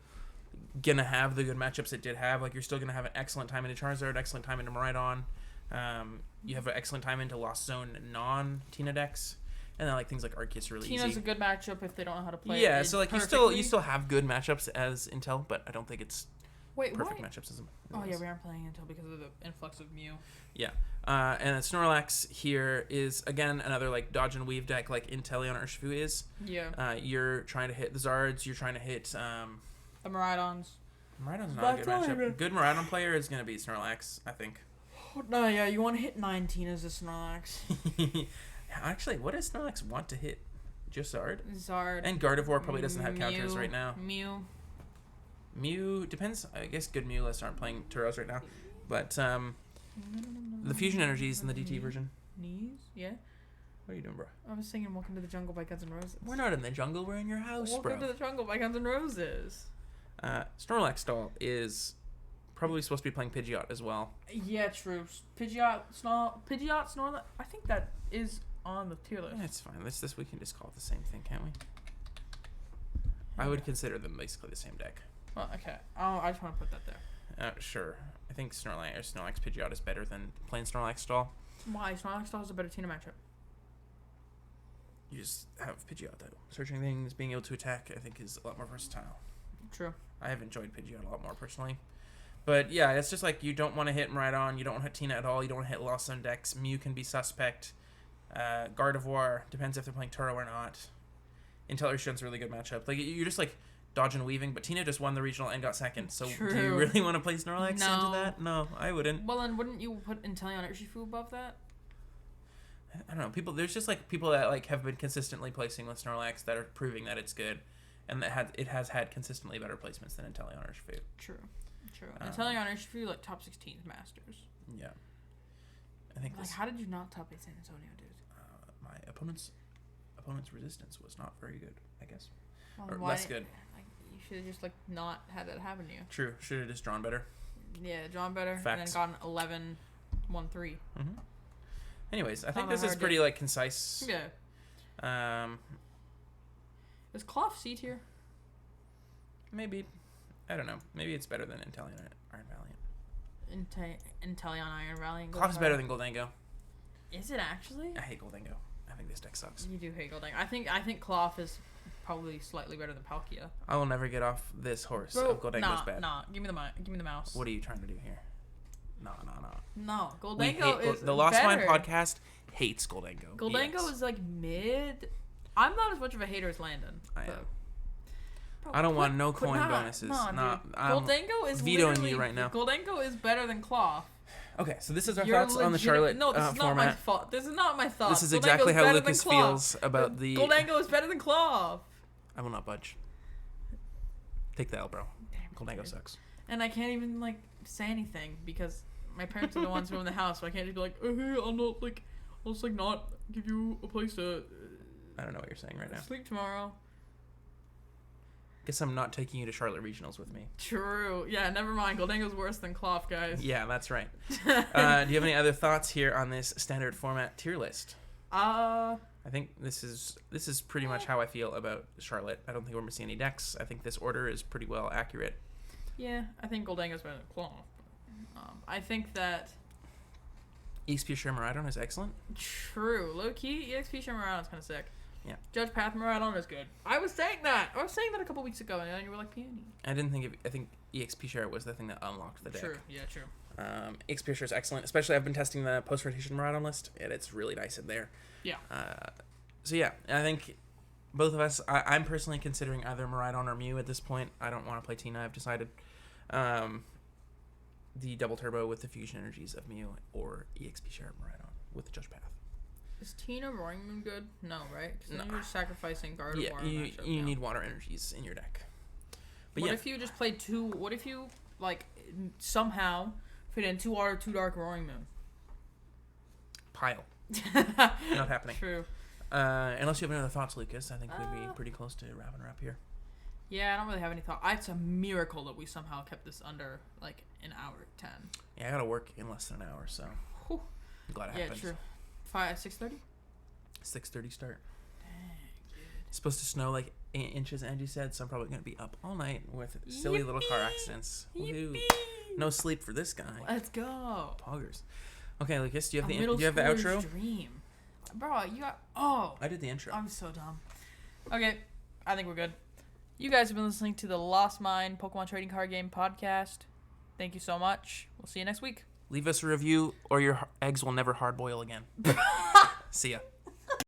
gonna have the good matchups it did have. Like you're still gonna have an excellent time into Charizard, excellent time into Miraidon. You have an excellent time into Lost Zone non-Tina decks, and then like things like Arceus are really Tina's easy. a good matchup if they don't know how to play. Yeah, it so like perfectly. you still have good matchups as Intel, but I don't think it's perfect why? matchups as. Oh yeah, we aren't playing Intel because of the influx of Mew. Yeah, and then Snorlax here is again another like dodge and weave deck like Inteleon Urshifu is. Yeah. You're trying to hit the Zards. You're trying to hit The Miraidons. Miraidon's not a good matchup. Good Miraidon player is gonna be Snorlax, I think. No, yeah, you want to hit 9 Tinas as Snorlax. Actually, what does Snorlax want to hit? Just Zard? Zard. And Gardevoir probably doesn't have counters right now. Mew. Depends. I guess good Mew lists aren't playing Turos right now. But the Fusion Energies in the DT version. Knees? Yeah. What are you doing, bro? I was singing Welcome to the Jungle by Guns N' Roses. We're not in the jungle. We're in your house, Welcome bro. to the Jungle by Guns N' Roses. Snorlax Stall is probably supposed to be playing Pidgeot as well. Yeah, true. Pidgeot, Snorlax. I think that is on the tier list. Yeah, it's fine. We can just call it the same thing, can't we? I would consider them basically the same deck. Well, okay. I just want to put that there. Sure. I think Snorlax Pidgeot is better than plain Snorlax Stall. Why? Snorlax Stall is a better Tina matchup. You just have Pidgeot though. Searching things, being able to attack, I think is a lot more versatile. True. I have enjoyed Pidgeot a lot more personally. But yeah, it's just like you don't want to hit Miraidon, you don't want to hit Tina at all, you don't want to hit Lost Zone decks. Mew can be suspect. Gardevoir, depends if they're playing Turo or not. Intelligence's a really good matchup. Like you're just like dodging and weaving, but Tina just won the regional and got second. So True. Do you really want to play Snorlax into that? No, I wouldn't. Well, then wouldn't you put Inteleon Urshifu above that? I don't know. There's just like people that like have been consistently placing with Snorlax that are proving that it's good, and that it has had consistently better placements than Inteleon Urshifu. True. Inteleon Urshifu like top 16 Masters. Yeah. I think. Like, how did you not top 8 San Antonio, dude? My opponent's resistance was not very good, I guess, Well, or less good. Like, you should have just like not had that happen to you. True. Should have just drawn better. Yeah, drawn better, Facts. and then gotten 11, 1-3. Mm-hmm. Anyways, I think this is pretty like concise. Yeah. Is Cloth C tier? Maybe. I don't know. Maybe it's better than Inteleon Iron Valiant. Inteleon Iron Valiant. Cloth is better than Goldango. Is it actually? I hate Goldango. I think this deck sucks. You do hate Goldango. I think Cloth is probably slightly better than Palkia. I will never get off this horse of Goldango's bad. Nah. Give me the mouse. What are you trying to do here? No. No, Goldango is the Lost Mine podcast hates Goldango. Goldango is like mid. I'm not as much of a hater as Landon. I am. I don't want no coin bonuses. Goldango is vetoing you right now. Goldango is better than Cloth. Okay, so this is our thoughts on the Charlotte No, this is not format. my fault. This is not my thought. This is exactly how Lucas feels about the... Goldango is better than Cloth. I will not budge. Take the L, bro. Goldango sucks. And I can't even, like, say anything because my parents are the ones who own the house, so I can't just be like, hey, I'll just, like, not give you a place to... I don't know what you're saying right now. Sleep tomorrow. Guess I'm not taking you to Charlotte Regionals with me. True. Yeah, never mind. Goldango's worse than Cloth, guys. Yeah, that's right. Do you have any other thoughts here on this standard format tier list? I think this is pretty much how I feel about Charlotte. I don't think we're missing any decks. I think this order is pretty well accurate. Yeah, I think Goldango's better than Cloth. I think that... EXP Share Miraidon is excellent. True. Low-key, EXP Share Miraidon is kind of sick. Yeah. Judge Path Miraidon is good. I was saying that a couple weeks ago, and then you were like, Peony. I think EXP Share was the thing that unlocked the deck. True. Yeah, true. EXP Share is excellent. Especially, I've been testing the post-rotation Miraidon list, and it's really nice in there. Yeah. So yeah, I think both of us, I'm personally considering either Miraidon or Mew at this point. I don't want to play Tina, I've decided. The double turbo with the fusion energies of Mew or EXP Share Miraidon with the Judge Path. Is Tina Roaring Moon good? No, right? Because then No. you're sacrificing Gardevoir. Yeah, you need water energies in your deck. But what if you just played two? What if you, like, somehow fit in 2 water, 2 dark Roaring Moon? Pile. Not happening. True. Unless you have any other thoughts, Lucas, I think we'd be pretty close to wrapping up here. Yeah, I don't really have any thought. It's a miracle that we somehow kept this under, like, an hour 10. Yeah, I gotta work in less than an hour, so Whew. I'm glad it Yeah, happened. true. 6:30? 6:30 start. Dang, dude. It's supposed to snow like 8 inches, Angie said, so I'm probably gonna be up all night with silly little car accidents. Woohoo. No sleep for this guy. Let's go. Poggers. Okay, Lucas, do you have A the middle outro? Dream. Bro, you got... Oh. I did the intro. I'm so dumb. Okay, I think we're good. You guys have been listening to the Lost Mine Pokemon Trading Card Game podcast. Thank you so much. We'll see you next week. Leave us a review or your eggs will never hard boil again. See ya.